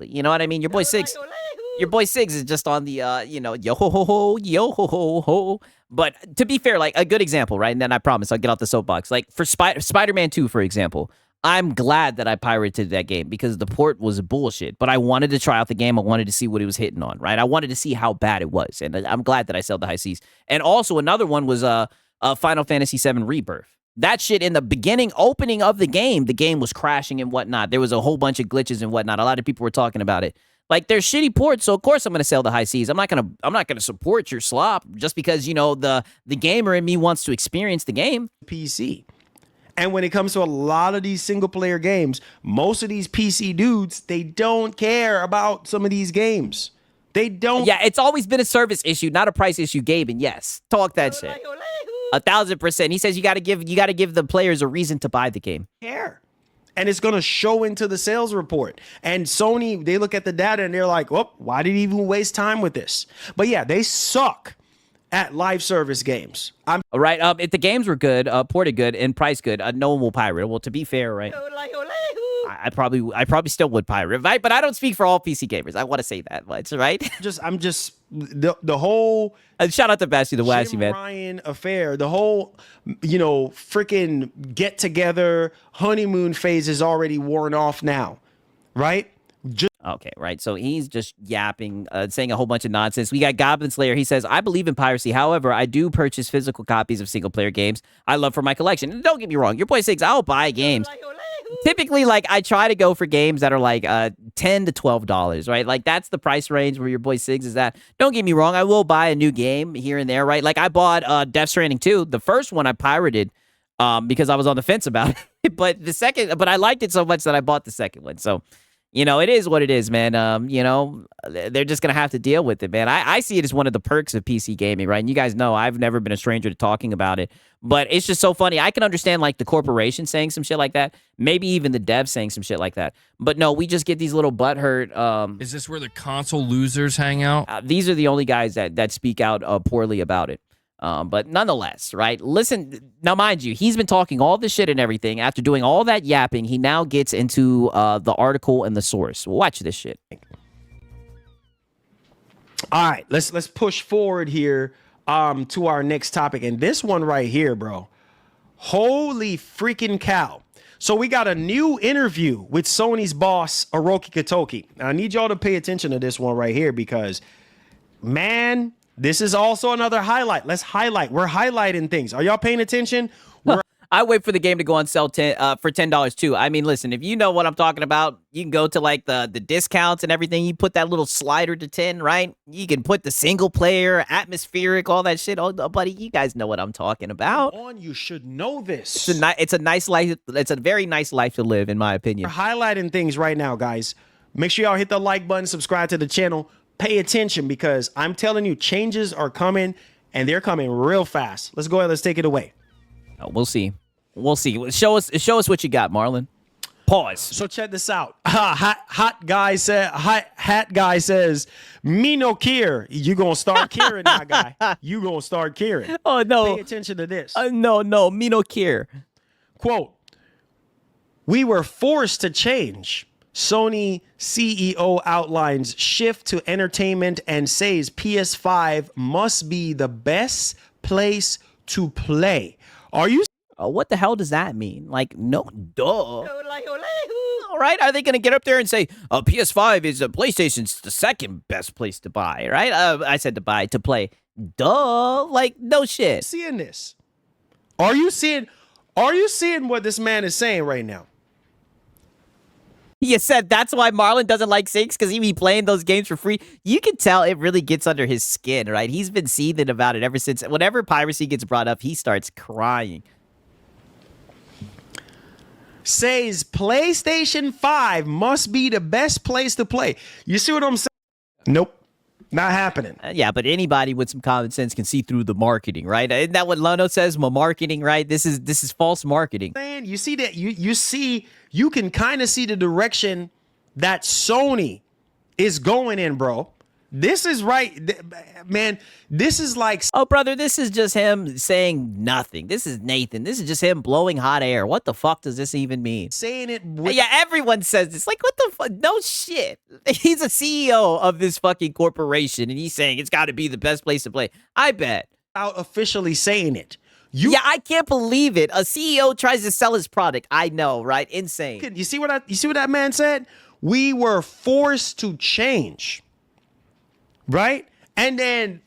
You know what I mean? Your boy Siggs is just on the, you know, yo ho ho ho, yo ho ho ho. But to be fair, like a good example, right? And then I promise I'll get off the soapbox. Like for Spider-Man 2, for example. I'm glad that I pirated that game because the port was bullshit. But I wanted to try out the game. I wanted to see what it was hitting on, right? I wanted to see how bad it was, and I'm glad that I sold the high seas. And also another one was Final Fantasy VII Rebirth. That shit in the opening of the game was crashing and whatnot. There was a whole bunch of glitches and whatnot. A lot of people were talking about it. Like, they're shitty ports, so of course I'm gonna sell the high seas. I'm not gonna support your slop just because, you know, the gamer in me wants to experience the game. PC. And when it comes to a lot of these single player games, most of these PC dudes, they don't care about some of these games. They don't. Yeah, it's always been a service issue, not a price issue, Gabe. And yes, talk that shit. 1,000%. He says you gotta give the players a reason to buy the game. Care. And it's going to show into the sales report. And Sony, they look at the data and they're like, well, why did he even waste time with this? But yeah, they suck at live service games. All right. If the games were good, ported good, and priced good, no one will pirate. Well, to be fair, right? I probably still would pirate, right? But I don't speak for all PC gamers. I want to say that much, right? The whole shout out to Basty the Wassy, Jim man. Ryan affair, the whole, you know, freaking get together honeymoon phase is already worn off now, right? Okay, right. So he's just yapping, saying a whole bunch of nonsense. We got Goblin Slayer. He says, I believe in piracy. However, I do purchase physical copies of single-player games I love for my collection. And don't get me wrong. Your boy Six, I'll buy games. Typically, like, I try to go for games that are like $10 to $12, right? Like, that's the price range where your boy Siggs is at. Don't get me wrong. I will buy a new game here and there, right? Like, I bought Death Stranding 2. The first one I pirated because I was on the fence about it. But I liked it so much that I bought the second one. So, you know, it is what it is, man. You know, they're just going to have to deal with it, man. I see it as one of the perks of PC gaming, right? And you guys know I've never been a stranger to talking about it. But it's just so funny. I can understand, like, the corporation saying some shit like that. Maybe even the devs saying some shit like that. But no, we just get these little butthurt. Is this where the console losers hang out? These are the only guys that speak out poorly about it. But nonetheless, right? Listen, now mind you, he's been talking all this shit and everything. After doing all that yapping, he now gets into the article and the source. Watch this shit. All right, let's push forward here to our next topic. And this one right here, bro. Holy freaking cow. So we got a new interview with Sony's boss, Hiroki Katoki. Now, I need y'all to pay attention to this one right here because, man, this is also another highlight. Let's highlight. We're highlighting things. Are y'all paying attention? I wait for the game to go on sale for $10 too. I mean, listen, if you know what I'm talking about, you can go to like the discounts and everything. You put that little slider to 10, right? You can put the single player, atmospheric, all that shit. Oh, buddy, you guys know what I'm talking about. You should know this. It's a nice life. It's a very nice life to live, in my opinion. We're highlighting things right now, guys. Make sure y'all hit the like button, subscribe to the channel. Pay attention because I'm telling you, changes are coming and they're coming real fast. Let's go ahead. Let's take it away. We'll see. Show us what you got, Marlon. Pause. So check this out. Hat guy says, me no care. You gonna start caring, my guy. You gonna start caring. Oh no. Pay attention to this. No, me no care. Quote, we were forced to change. Sony CEO outlines shift to entertainment and says PS5 must be the best place to play. Are you? What the hell does that mean? Like, no, duh. All right, are they going to get up there and say, PS5 is PlayStation's the second best place to buy, right? I said to play. Duh. Like, no shit. Seeing this? Are you seeing what this man is saying right now? You said that's why Marlon doesn't like Sinks because he be playing those games for free. You can tell it really gets under his skin, right? He's been seething about it ever since. Whenever piracy gets brought up, he starts crying. Says PlayStation 5 must be the best place to play. You see what I'm saying? Nope. Not happening. Yeah, but anybody with some common sense can see through the marketing, right? Isn't that what Lono says? Marketing, right? This is false marketing. You see that you can kind of see the direction that Sony is going in, bro. This is right, man. This is like, oh, brother, this is just him saying nothing. This is Nathan. This is just him blowing hot air. What the fuck does this even mean? Saying it. Yeah, everyone says this. Like, what the fuck? No shit. He's a CEO of this fucking corporation, and he's saying it's got to be the best place to play. I bet. Out officially saying it. Yeah, I can't believe it. A CEO tries to sell his product. I know, right? Insane. You see what that man said? We were forced to change. Right? And then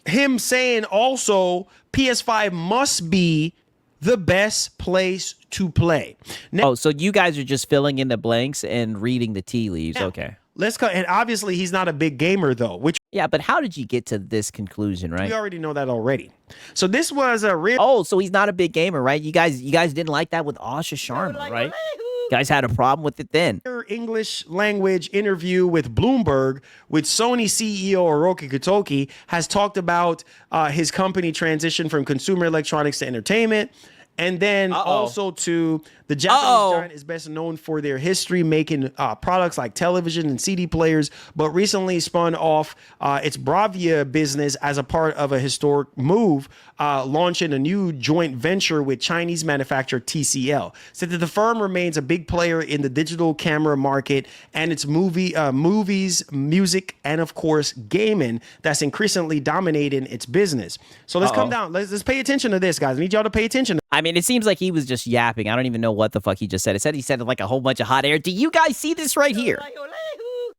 him saying also PS5 must be the best place to play. Now, Oh, so you guys are just filling in the blanks and reading the tea leaves. Okay. let's go. And obviously, he's not a big gamer, though, which Yeah, but how did you get to this conclusion, right? we already know that already. So this was a real. Oh, so he's not a big gamer, right? You guys didn't like that with Asha Sharma, right? You guys had a problem with it then. English language interview with Bloomberg with Sony CEO Hiroki Kotoki has talked about his company transition from consumer electronics to entertainment. And then also to the Japanese giant is best known for their history making products like television and CD players, but recently spun off its Bravia business as a part of a historic move, launching a new joint venture with Chinese manufacturer TCL. Said that the firm remains a big player in the digital camera market and its movies, music, and of course gaming that's increasingly dominating its business. So let's come down. Let's pay attention to this, guys. I need y'all to pay attention. I mean, it seems like he was just yapping. I don't even know what the fuck he just said. He said like a whole bunch of hot air. Do you guys see this right here?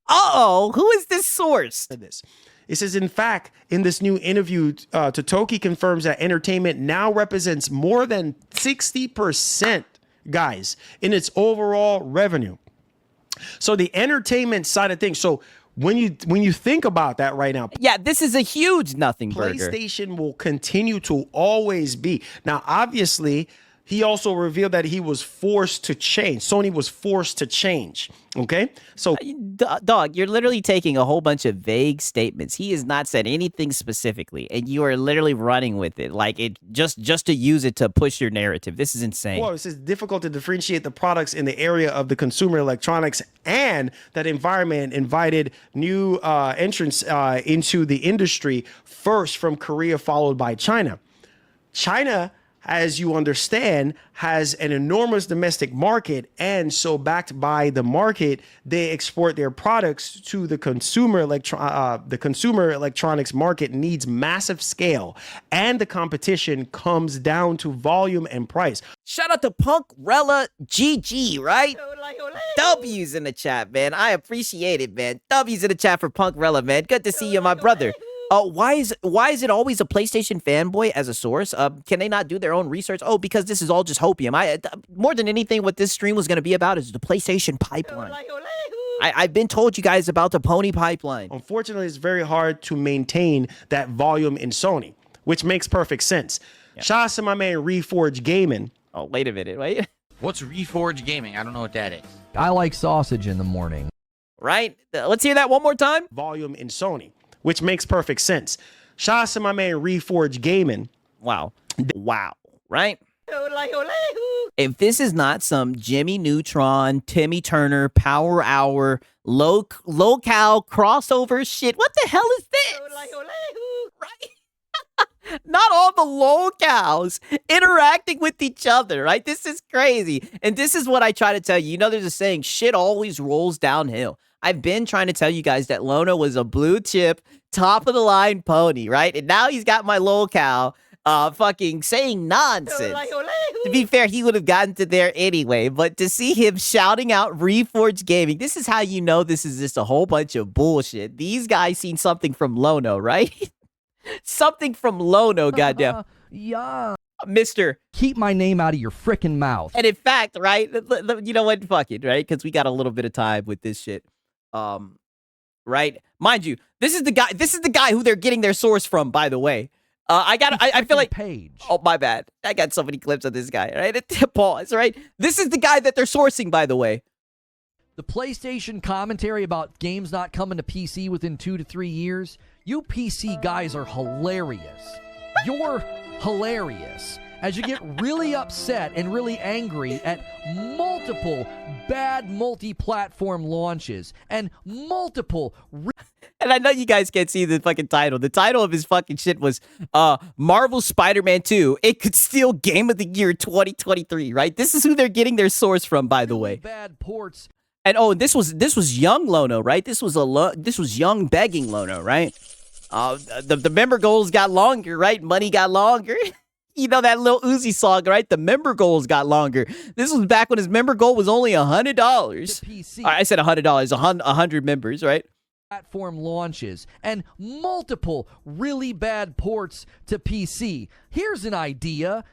Uh-oh, who is this source? This. It says, in fact, in this new interview, Totoki confirms that entertainment now represents more than 60%, guys, in its overall revenue. So the entertainment side of things. So when you think about that right now, Yeah, this is a huge nothing burger. PlayStation will continue to always be. Now, obviously, he also revealed that he was forced to change. Sony was forced to change. Okay? So Dog, you're literally taking a whole bunch of vague statements. He has not said anything specifically, and you are literally running with it, like it just to use it to push your narrative. This is insane. well, it says difficult to differentiate the products in the area of the consumer electronics, and that environment invited new entrants into the industry, first from Korea, followed by China. China, as you understand, has an enormous domestic market, and so backed by the market, they export their products to the consumer electronics market needs massive scale, and the competition comes down to volume and price. Shout out to Punk Rella GG, right? W's in the chat, man. I appreciate it, man. W's in the chat for Punk Rella, man. Good to see you, my brother. Why is it always a PlayStation fanboy as a source? Can they not do their own research? Oh, because this is all just hopium. More than anything, what this stream was going to be about is the PlayStation pipeline. I've been told you guys about the pony pipeline. Unfortunately, it's very hard to maintain that volume in Sony, which makes perfect sense. Shout out to my man Reforge Gaming. Oh, wait a minute, wait. What's Reforge Gaming? I don't know what that is. I like sausage in the morning. Right? Let's hear that one more time. Volume in Sony, which makes perfect sense. Shout out to my man Reforge Gaming. Wow. Wow. Right? If this is not some Jimmy Neutron, Timmy Turner, Power Hour, locale crossover shit, what the hell is this? Right? Not all the locales interacting with each other, right? This is crazy. And this is what I try to tell you. You know, there's a saying, shit always rolls downhill. I've been trying to tell you guys that Lono was a blue chip, top of the line pony, right? And now he's got my locale fucking saying nonsense. To be fair, he would have gotten to there anyway, but to see him shouting out Reforge Gaming, this is how you know this is just a whole bunch of bullshit. These guys seen something from Lono, right? Something from Lono, goddamn. Yeah. Mr. Keep my name out of your frickin' mouth. And in fact, right, you know what, fuck it, right? Because we got a little bit of time with this shit. Right? Mind you, this is the guy who they're getting their source from, by the way. I feel like Page. Oh, my bad. I got so many clips of this guy, right? Pause, right? This is the guy that they're sourcing, by the way. The PlayStation commentary about games not coming to PC within 2 to 3 years. You PC guys are hilarious. You're hilarious. As you get really upset and really angry at multiple bad multi-platform launches and multiple... And I know you guys can't see the fucking title. The title of his fucking shit was Marvel Spider-Man 2. It could steal Game of the Year 2023, right? This is who they're getting their source from, by the way. Bad ports. And this was young Lono, right? This was young begging Lono, right? The member goals got longer, right? Money got longer. You know that Lil Uzi song, right? The member goals got longer. This was back when his member goal was only $100. PC. I said $100, 100 members, right? Platform launches and multiple really bad ports to PC. Here's an idea.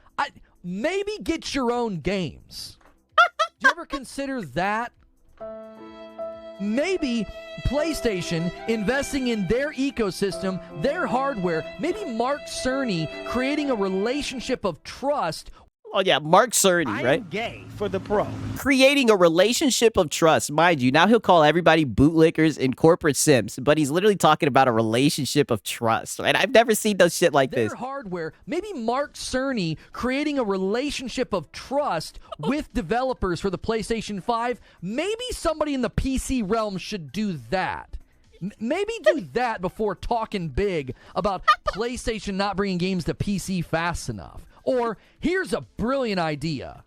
Maybe get your own games. Do you ever consider that? Maybe PlayStation investing in their ecosystem, their hardware. Maybe Mark Cerny creating a relationship of trust. Oh, yeah, Mark Cerny, right? I'm gay for the pro. Creating a relationship of trust. Mind you, now he'll call everybody bootlickers and corporate simps, but he's literally talking about a relationship of trust, right? I've never seen no shit like Their this. hardware. Maybe Mark Cerny creating a relationship of trust with developers for the PlayStation 5. Maybe somebody in the PC realm should do that. Maybe do that before talking big about PlayStation not bringing games to PC fast enough. Or here's a brilliant idea.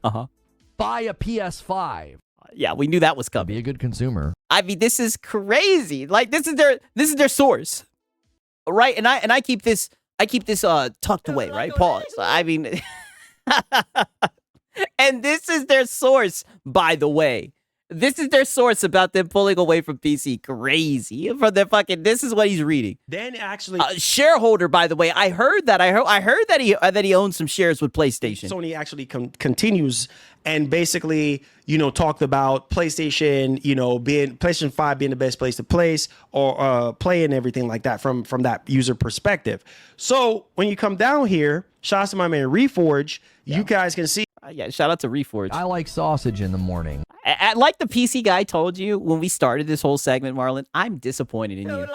Buy a PS5. Yeah, we knew that was Be coming. a good consumer. I mean, this is crazy. Like this is their source. Right? And I keep this tucked away, right? Pause. I mean and this is their source, by the way. This is their source about them pulling away from PC. Crazy. From their fucking, this is what he's reading. Then actually, Shareholder, by the way. I heard that. I heard that he owns some shares with PlayStation. Sony actually continues and basically, talked about PlayStation, being PlayStation 5 being the best place to place or play and everything like that from that user perspective. So when you come down here, shouts to my man Reforge, you guys can see. Yeah, shout out to Reforge. I like sausage in the morning. Like the PC guy told you when we started this whole segment, Marlon, I'm disappointed in you.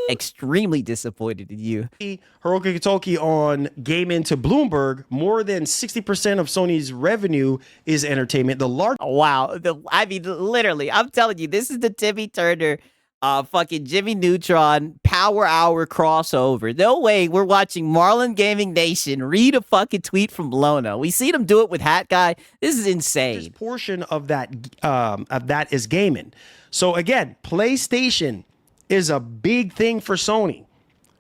Extremely disappointed in you. Hiroki Kitoki on Gaming to Bloomberg, more than 60% of Sony's revenue is entertainment. The large Wow. I mean, literally, I'm telling you, this is the Timmy Turner, fucking Jimmy Neutron Power Hour crossover. No way we're watching Marlongamingnation read a fucking tweet from Lono. We seen him do it with Hat Guy. This is insane. portion of that is gaming. So again, PlayStation is a big thing for Sony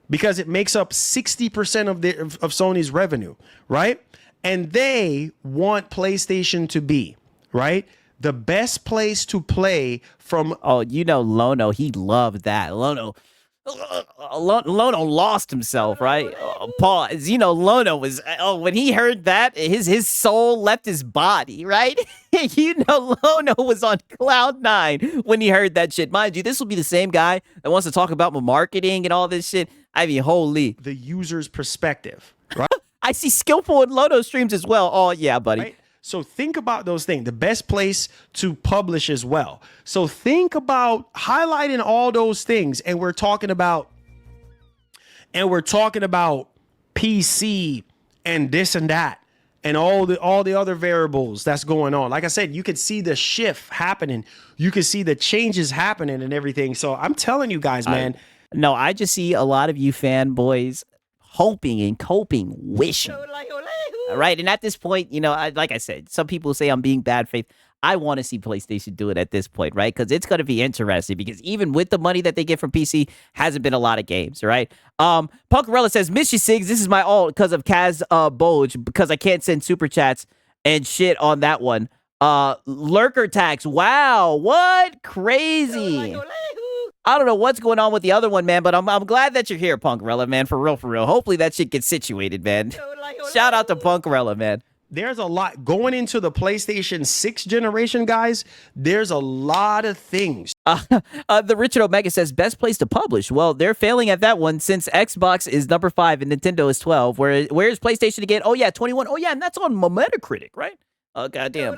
because it makes up 60% of Sony's revenue, right? And they want PlayStation to be, right, the best place to play from. Oh, Lono, he loved that. Lono lost himself, right? Pause. Lono was, when he heard that, his soul left his body, right? Lono was on cloud 9 when he heard that shit. Mind you, this will be the same guy that wants to talk about marketing and all this shit. I mean, holy. The user's perspective, right? I see Skillful and Lono streams as well. Oh, yeah, buddy. Right? So think about those things. The best place to publish as well. So think about highlighting all those things. And we're talking about PC and this and that and all the other variables that's going on. Like I said, you could see the shift happening. You could see the changes happening and everything. So I'm telling you guys, man. No, I just see a lot of you fanboys hoping and coping, wishing. Right? And at this point, like I said, some people say I'm being bad faith. I want to see PlayStation do it at this point, right? Because it's going to be interesting because even with the money that they get from PC, hasn't been a lot of games, right? Punkarella says, miss you, Sigs. This is my alt because of Kaz Bolge because I can't send super chats and shit on that one. Lurker tax. Wow. What? Crazy. I don't know what's going on with the other one, man, but I'm glad that you're here, Punkarella, man. For real. Hopefully that shit gets situated, man. Shout out to Punkarella, man. There's a lot going into the PlayStation 6 generation, guys. There's a lot of things. The Richard Omega says, best place to publish. Well, they're failing at that one since Xbox is number 5 and Nintendo is 12. Where's PlayStation again? Oh, yeah, 21. Oh, yeah, and that's on Metacritic, right? Oh, goddamn.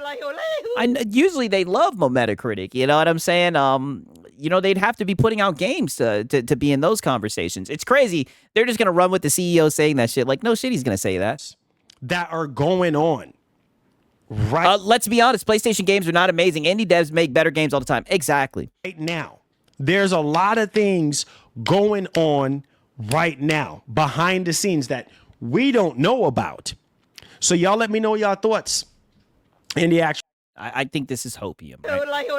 Usually they love Metacritic, you know what I'm saying? They'd have to be putting out games to be in those conversations. It's crazy. They're just going to run with the CEO saying that shit. Like, no shit, he's going to say that. That are going on. Right. Let's be honest. PlayStation games are not amazing. Indie devs make better games all the time. Exactly. Right now, there's a lot of things going on right now behind the scenes that we don't know about. So y'all let me know your thoughts in the actual. I think this is hopium. Right?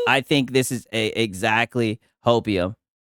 I think this is exactly hopium.